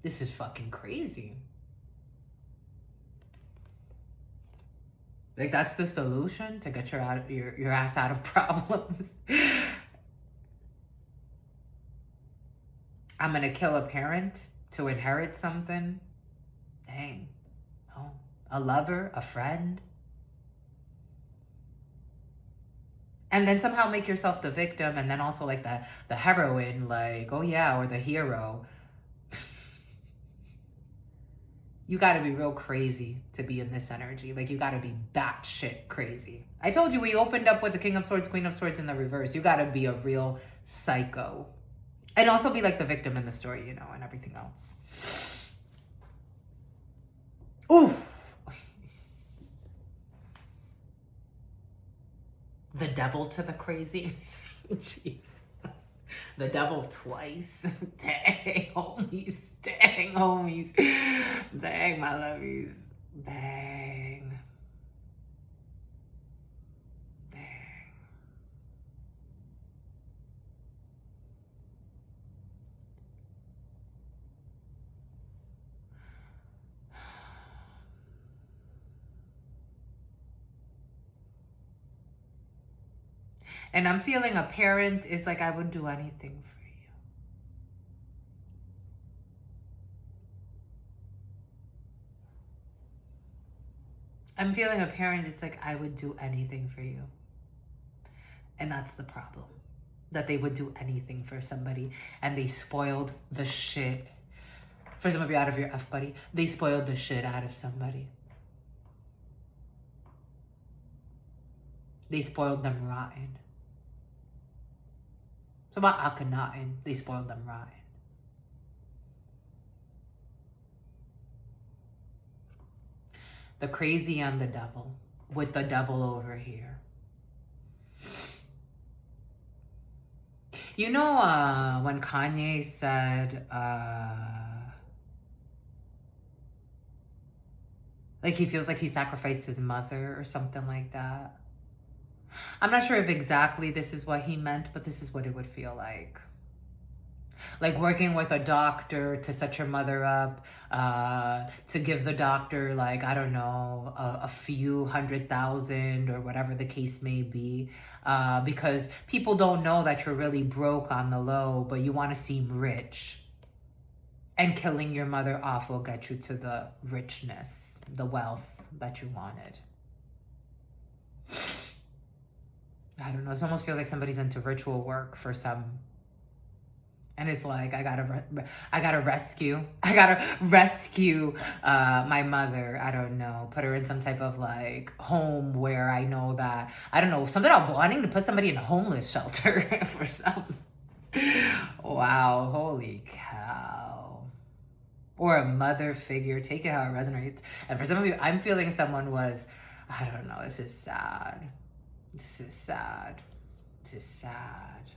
This is fucking crazy. Like, that's the solution to get your ass out of problems. I'm gonna kill a parent to inherit something. Dang. Oh, a lover, a friend. And then somehow make yourself the victim, and then also like the heroine, like, oh yeah, or the hero. You gotta be real crazy to be in this energy. Like, you gotta be batshit crazy. I told you we opened up with the King of Swords, Queen of Swords in the reverse. You gotta be a real psycho. And also be like the victim in the story, you know, and everything else. Ooh. The devil to the crazy. Jesus. The devil twice. Dang, homies. Dang, homies. Dang, my lovies. Dang. Dang. And I'm feeling a parent is like, I would do anything for you. I'm feeling a parent, it's like, I would do anything for you. And that's the problem. That they would do anything for somebody and they spoiled the shit. For some of you out of your F buddy, they spoiled the shit out of somebody. They spoiled them rotten. So about Akhenaten, they spoiled them rotten. The crazy and the devil, with the devil over here. You know when Kanye said, like he feels like he sacrificed his mother or something like that? I'm not sure if exactly this is what he meant, but this is what it would feel like. Like working with a doctor to set your mother up, to give the doctor, like, I don't know, a few $100,000 or whatever the case may be, because people don't know that you're really broke on the low, but you want to seem rich. And killing your mother off will get you to the richness, the wealth that you wanted. I don't know. It almost feels like somebody's into ritual work for some. And it's like, I gotta rescue my mother. I don't know, put her in some type of like home where I know that, I don't know, something about wanting to put somebody in a homeless shelter for some. Wow, holy cow. or a mother figure. Take it how it resonates. And for some of you, I'm feeling someone was, I don't know, this is sad. This is sad. This is sad.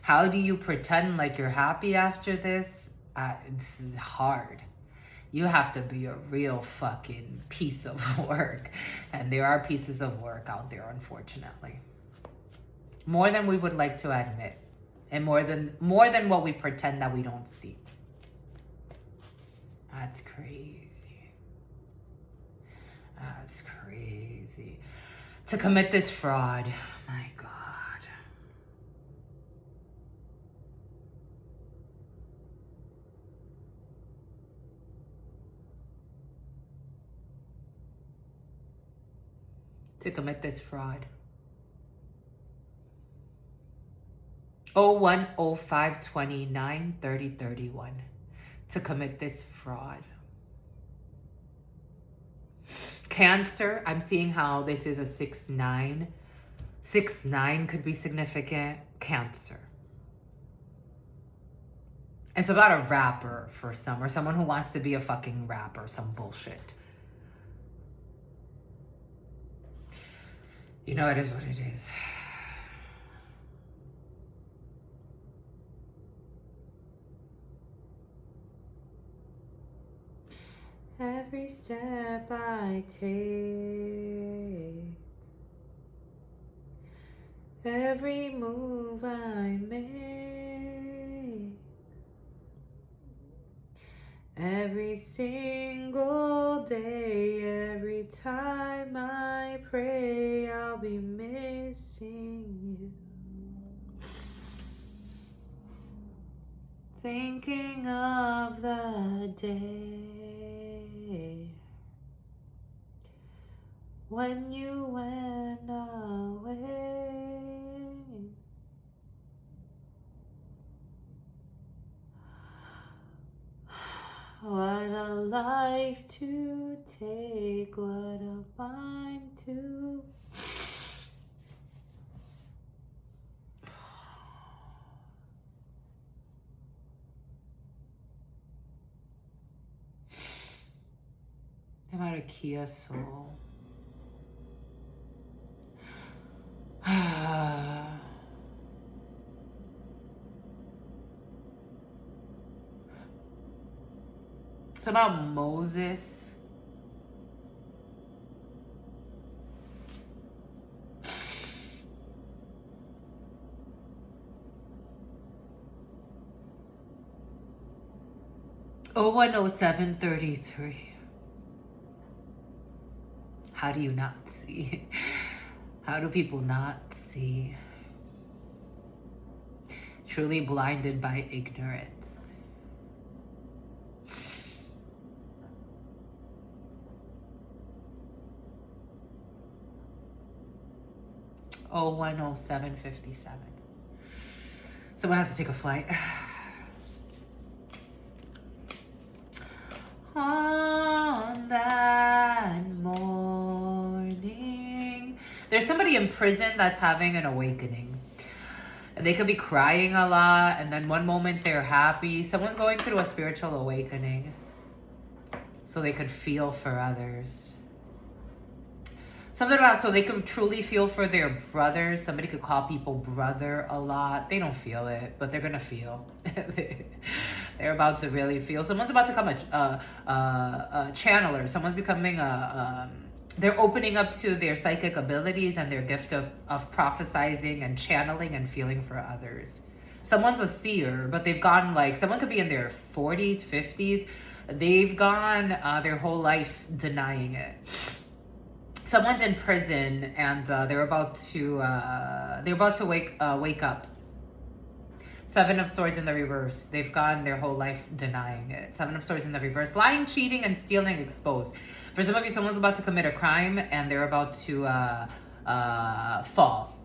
How do you pretend like you're happy after this? This is hard. You have to be a real fucking piece of work. And there are pieces of work out there, unfortunately. More than we would like to admit. And more than what we pretend that we don't see. That's crazy. That's crazy. To commit this fraud. My God. To commit this fraud. 0105293031. To commit this fraud. Cancer, I'm seeing how this is a 6-9. 6-9 could be significant. Cancer. It's about a rapper for some, or someone who wants to be a fucking rapper, some bullshit. You know, it is what it is. Every step I take, every move I make, every single day, every time I pray, I'll be missing you. Thinking of the day when you went away. What a life to take, what a mind to... I'm out of Kia Soul. It's about Moses. Oh, 10733. How do you not see? How do people not see? Truly blinded by ignorance. Oh, 10757. Someone has to take a flight. On that morning, there's somebody in prison that's having an awakening. And they could be crying a lot, and then one moment they're happy. Someone's going through a spiritual awakening so they could feel for others. Something about so they could truly feel for their brothers. Somebody could call people brother a lot. They don't feel it, but they're gonna feel. They're about to really feel. Someone's about to become a channeler. Someone's becoming they're opening up to their psychic abilities and their gift of prophesizing and channeling and feeling for others. Someone's a seer, but they've gone like, someone could be in their 40s, 50s. They've gone their whole life denying it. Someone's in prison and they're about to wake up. 7 of Swords in the reverse. They've gone their whole life denying it. 7 of Swords in the reverse. Lying, cheating, and stealing exposed. For some of you, someone's about to commit a crime and they're about to fall.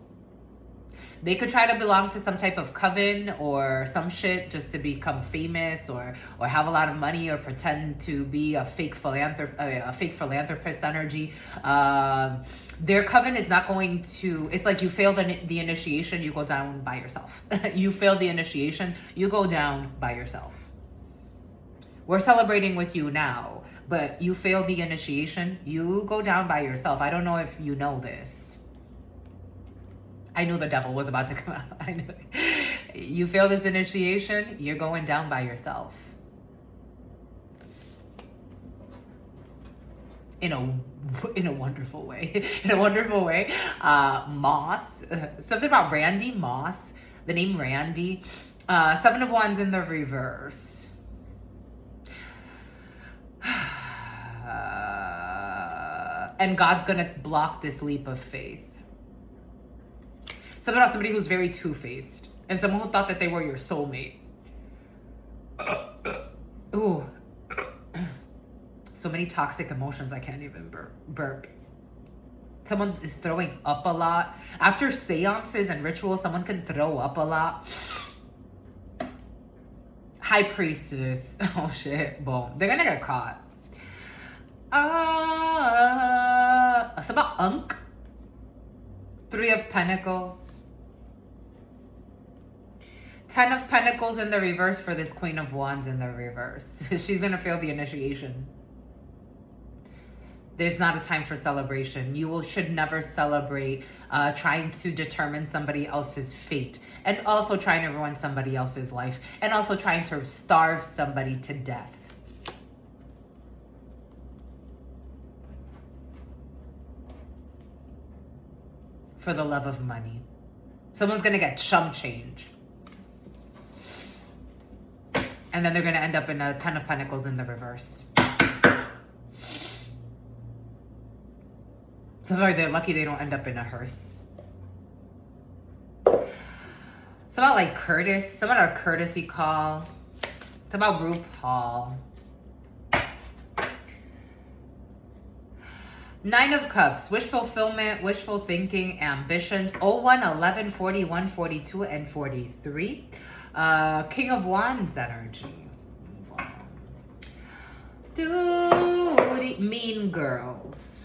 They could try to belong to some type of coven or some shit just to become famous or have a lot of money or pretend to be a fake philanthropist energy. Their coven is not going to, it's like you fail the initiation, you go down by yourself. You fail the initiation, you go down by yourself. We're celebrating with you now, but you fail the initiation, you go down by yourself. I don't know if you know this. I knew the devil was about to come out. I knew it. You fail this initiation, you're going down by yourself. In a wonderful way. In a wonderful way. Moss. Something about Randy Moss. The name Randy. 7 of Wands in the reverse. And God's gonna block this leap of faith. Something about somebody who's very two-faced. And someone who thought that they were your soulmate. Ooh. So many toxic emotions, I can't even burp. Someone is throwing up a lot. After seances and rituals, someone can throw up a lot. High Priestess. Oh shit, boom. They're gonna get caught. It's about Unk. 3 of Pentacles. 10 of Pentacles in the reverse for this Queen of Wands in the reverse. She's gonna fail the initiation. There's not a time for celebration. You should never celebrate trying to determine somebody else's fate, and also trying to ruin somebody else's life, and also trying to starve somebody to death. For the love of money. Someone's gonna get chump change. And then they're gonna end up in a 10 of Pentacles in the reverse. So they're lucky they don't end up in a hearse. It's about like Curtis. It's about our courtesy call. It's about RuPaul. 9 of Cups. Wish fulfillment, wishful thinking, ambitions. 01, 11, 41, 42, and 43. King of Wands energy. Dude, Mean Girls.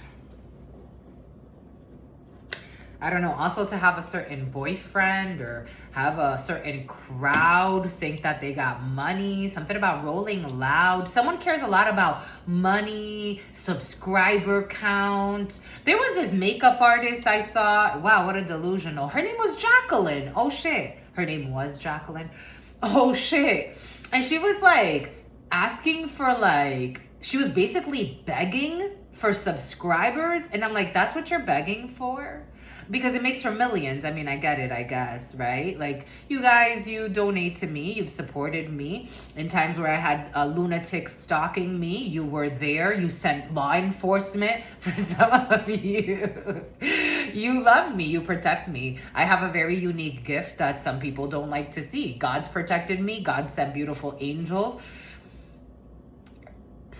I don't know, also to have a certain boyfriend or have a certain crowd think that they got money. Something about rolling loud. Someone cares a lot about money, subscriber count. There was this makeup artist I saw. Wow, what a delusional. Her name was Jacqueline. Oh shit. Her name was Jacqueline. Oh shit. And she was like asking for like, she was basically begging for subscribers. And I'm like, that's what you're begging for? Because it makes her millions. I mean, I get it, I guess, right? Like, you guys, you donate to me. You've supported me. In times where I had lunatics stalking me, you were there. You sent law enforcement for some of you. You love me. You protect me. I have a very unique gift that some people don't like to see. God's protected me. God sent beautiful angels.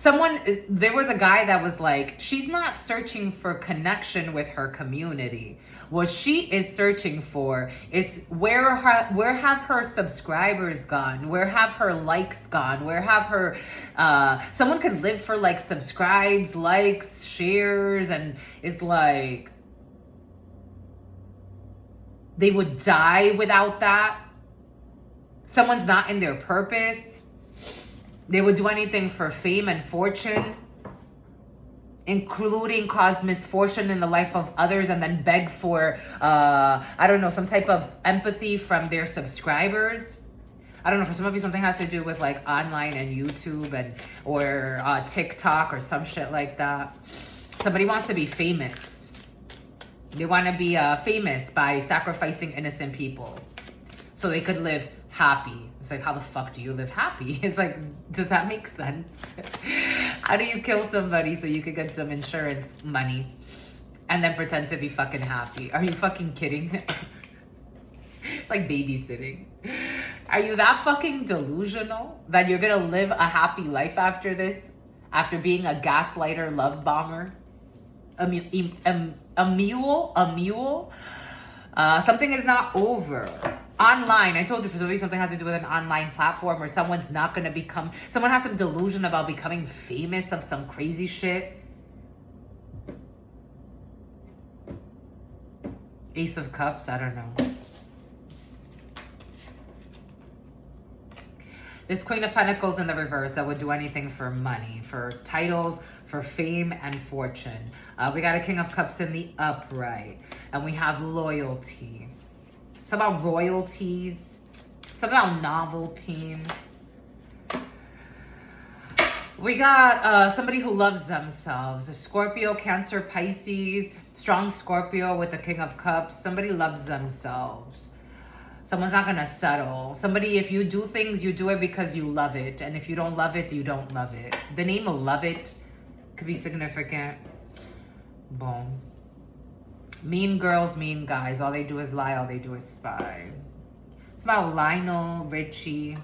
There was a guy that was like, she's not searching for connection with her community. What she is searching for is where have her subscribers gone? Where have her likes gone? Where have her, someone could live for like subscribes, likes, shares, and it's like, they would die without that. Someone's not in their purpose. They would do anything for fame and fortune, including cause misfortune in the life of others, and then beg for, I don't know, some type of empathy from their subscribers. I don't know, for some of you, something has to do with like online and YouTube or TikTok or some shit like that. Somebody wants to be famous. They want to be famous by sacrificing innocent people so they could live happy. It's like, how the fuck do you live happy? It's like, does that make sense? How do you kill somebody so you could get some insurance money and then pretend to be fucking happy? Are you fucking kidding? It's like babysitting. Are you that fucking delusional that you're gonna live a happy life after this? After being a gaslighter, love bomber? A mule? Something is not over. Online, I told you, for something has to do with an online platform, or someone's not going to become, someone has some delusion about becoming famous of some crazy shit. Ace of Cups, I don't know. This Queen of Pentacles in the reverse that would do anything for money, for titles, for fame and fortune. We got a King of Cups in the upright. And we have loyalty. It's about royalties. It's about novelty. We got somebody who loves themselves. A Scorpio, Cancer, Pisces. Strong Scorpio with the King of Cups. Somebody loves themselves. Someone's not going to settle. Somebody, if you do things, you do it because you love it. And if you don't love it, you don't love it. The name of love it could be significant. Boom. Mean girls, mean guys. All they do is lie. All they do is spy. It's about Lionel Richie.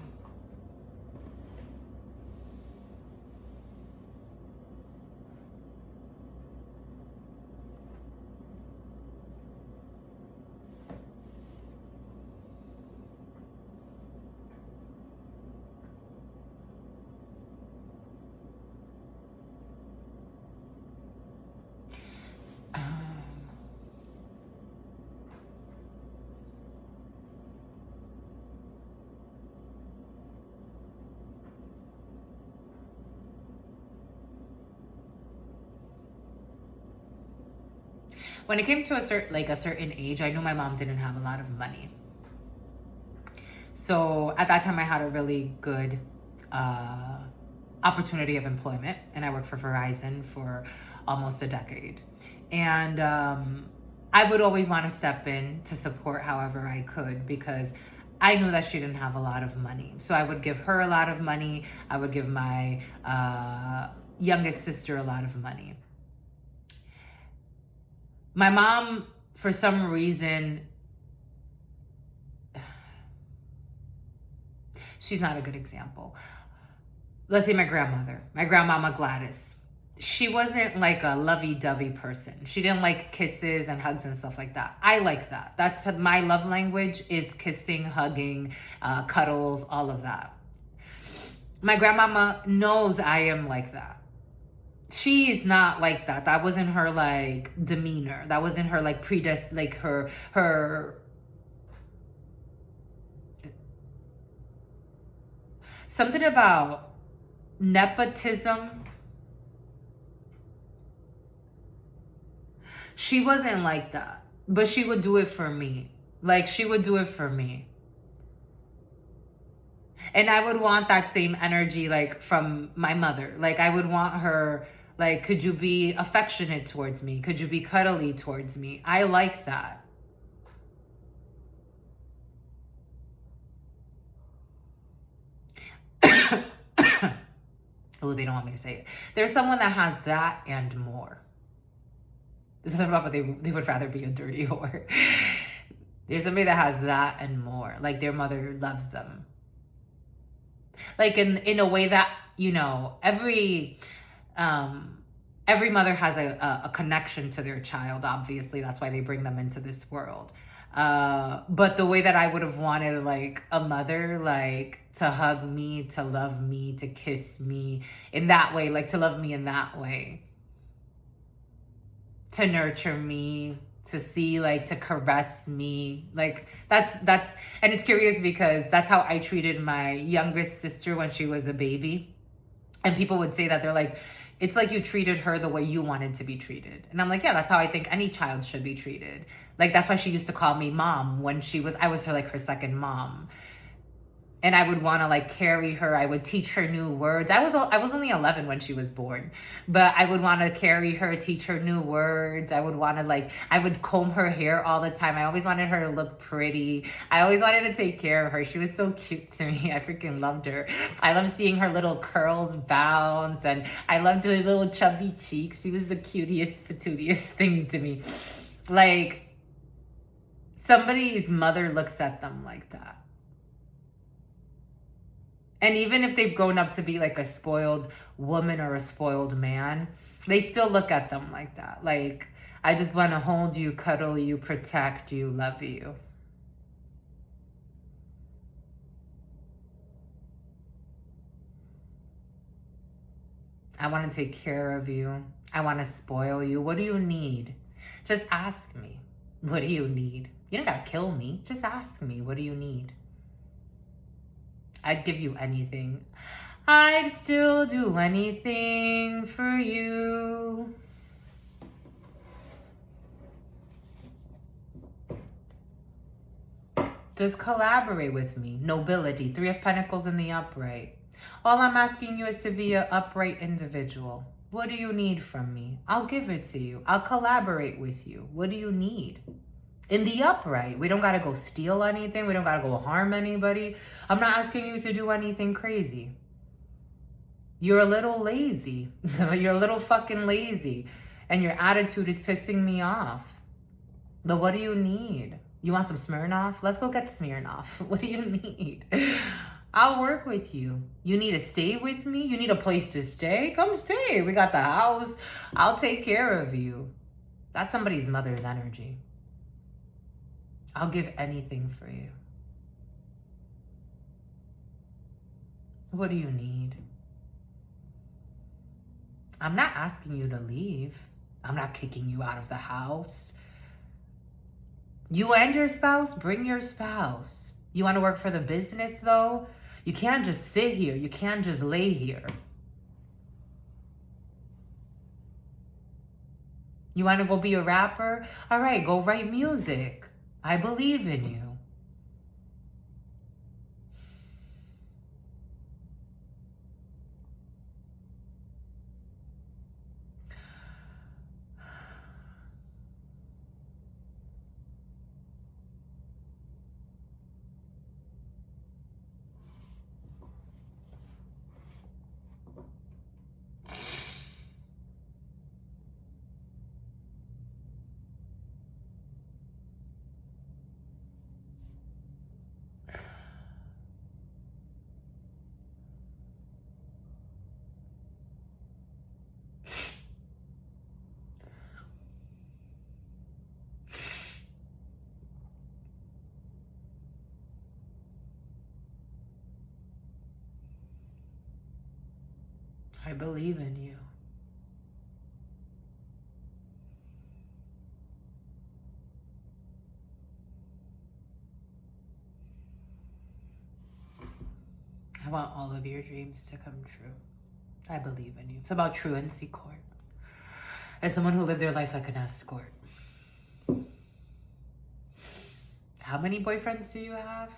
When it came to a certain age, I knew my mom didn't have a lot of money. So at that time, I had a really good opportunity of employment, and I worked for Verizon for almost a decade. And I would always want to step in to support however I could, because I knew that she didn't have a lot of money. So I would give her a lot of money. I would give my youngest sister a lot of money. My mom, for some reason, she's not a good example. Let's say my grandmama Gladys. She wasn't like a lovey-dovey person. She didn't like kisses and hugs and stuff like that. I like that. That's my love language, is kissing, hugging, cuddles, all of that. My grandmama knows I am like that. She's not like that. That wasn't her like demeanor. That wasn't her like her something about nepotism. She wasn't like that, but she would do it for me. Like, she would do it for me. And I would want that same energy, like, from my mother. Like, I would want her, like, could you be affectionate towards me? Could you be cuddly towards me? I like that. Oh, they don't want me to say it. There's someone that has that and more. There's nothing about, but they would rather be a dirty whore. There's somebody that has that and more. Like, their mother loves them. Like, in a way that, you know, every mother has a connection to their child, obviously. That's why they bring them into this world. But the way that I would have wanted, like, a mother, like, to hug me, to love me, to kiss me in that way, like, to love me in that way, to nurture me, to see, like, to caress me. Like, that's, and it's curious because that's how I treated my youngest sister when she was a baby. And people would say that, they're like, it's like you treated her the way you wanted to be treated. And I'm like, yeah, that's how I think any child should be treated. Like, that's why she used to call me mom when I was her, like, her second mom. And I would want to, like, carry her. I would teach her new words. I was only 11 when she was born, but I would want to carry her, teach her new words. I would want to, like, I would comb her hair all the time. I always wanted her to look pretty. I always wanted to take care of her. She was so cute to me. I freaking loved her. I loved seeing her little curls bounce, and I loved her little chubby cheeks. She was the cutest, patootiest thing to me. Like, somebody's mother looks at them like that. And even if they've grown up to be like a spoiled woman or a spoiled man, they still look at them like that. Like, I just want to hold you, cuddle you, protect you, love you. I want to take care of you. I want to spoil you. What do you need? Just ask me. What do you need? You don't got to kill me. Just ask me. What do you need? I'd give you anything. I'd still do anything for you. Just collaborate with me. Nobility. 3 of Pentacles in the upright. All I'm asking you is to be an upright individual. What do you need from me? I'll give it to you. I'll collaborate with you. What do you need? In the upright. We don't got to go steal anything. We don't got to go harm anybody. I'm not asking you to do anything crazy. You're a little lazy. You're a little fucking lazy. And your attitude is pissing me off. But what do you need? You want some Smirnoff? Let's go get Smirnoff. What do you need? I'll work with you. You need to stay with me? You need a place to stay? Come stay. We got the house. I'll take care of you. That's somebody's mother's energy. I'll give anything for you. What do you need? I'm not asking you to leave. I'm not kicking you out of the house. You and your spouse, bring your spouse. You want to work for the business though? You can't just sit here. You can't just lay here. You want to go be a rapper? All right, go write music. I believe in you. I believe in you. I want all of your dreams to come true. I believe in you. It's about truancy court. As someone who lived their life like an escort. How many boyfriends do you have?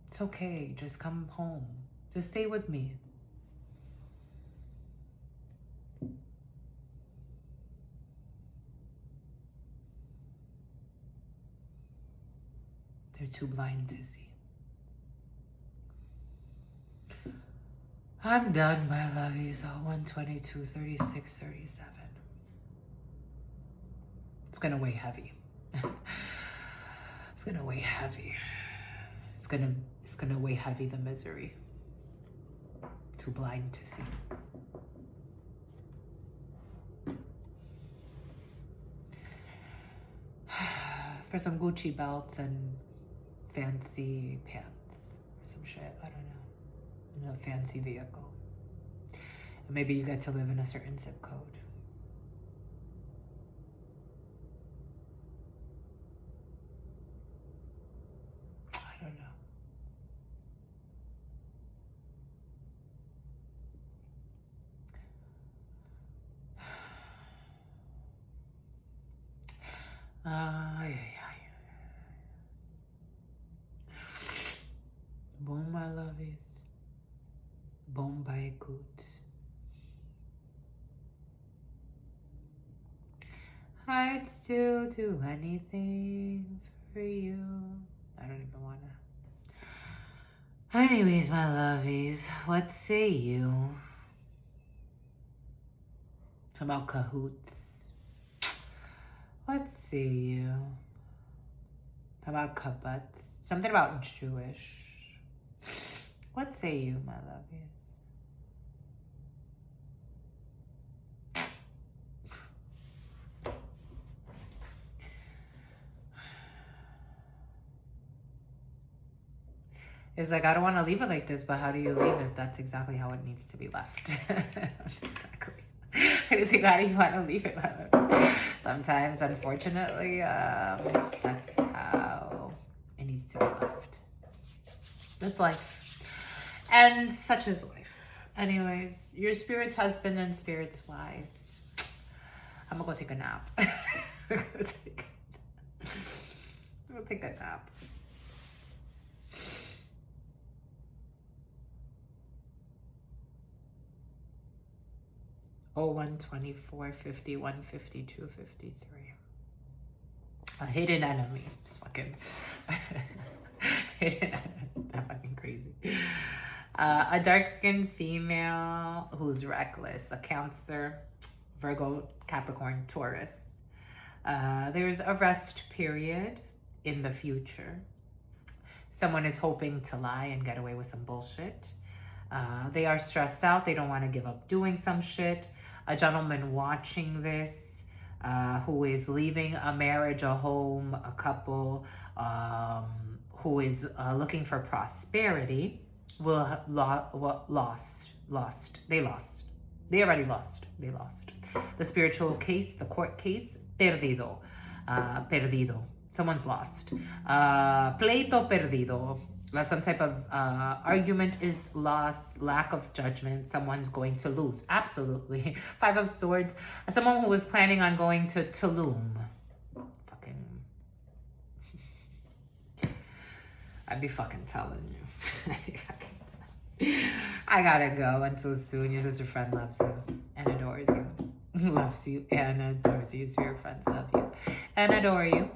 It's okay. Just come home. Just stay with me. They're too blind to see. I'm done, my lovies. 122, 36, 37. It's gonna weigh heavy. It's gonna weigh heavy. It's gonna weigh heavy, the misery. Too blind to see. For some Gucci belts and fancy pants or some shit, I don't know. A fancy vehicle. And maybe you get to live in a certain zip code. I don't know. Bon, my lovies. Bon, by good. I'd still do anything for you. I don't even wanna. Anyways, my lovies, what say you? It's about cahoots. What say you? How about kabbutz? Something about Jewish. What say you, my lovies? It's like, I don't want to leave it like this, but how do you leave it? That's exactly how it needs to be left. That's exactly. It's like, how do you want to leave it? Sometimes, unfortunately, that's how it needs to be left. That's life. And such is life. Anyways, your spirit's husband and spirit's wives. I'm gonna go take a nap. I'm gonna take a nap. Oh, 124, 51, 52, 53. A hidden enemy. It's fucking hidden enemy. That's fucking crazy. A dark-skinned female who's reckless. A Cancer, Virgo, Capricorn, Taurus. There's a rest period in the future. Someone is hoping to lie and get away with some bullshit. They are stressed out. They don't want to give up doing some shit. A gentleman watching this who is leaving a marriage, a home, a couple, who is looking for prosperity will have lost. They lost. They already lost. They lost. The spiritual case, the court case, perdido. Perdido. Someone's lost. Pleito perdido. Some type of argument is lost, lack of judgment. Someone's going to lose. Absolutely. 5 of Swords. Someone who was planning on going to Tulum. Fucking. I'd be fucking telling you. I gotta go until soon. Your sister friend loves you and adores you. Loves you and adores you. Your friends love you and adore you.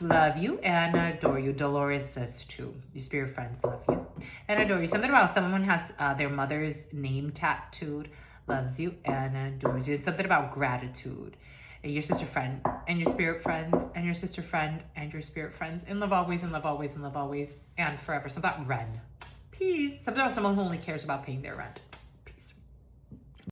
Love you and adore you. Dolores says too. Your spirit friends love you and adore you. Something about someone has their mother's name tattooed. Loves you and adores you. It's something about gratitude. Your sister friend and your spirit friends and your sister friend and your spirit friends. In love always, in love always, in love always, and forever. Something about Ren. Peace. Something about someone who only cares about paying their rent.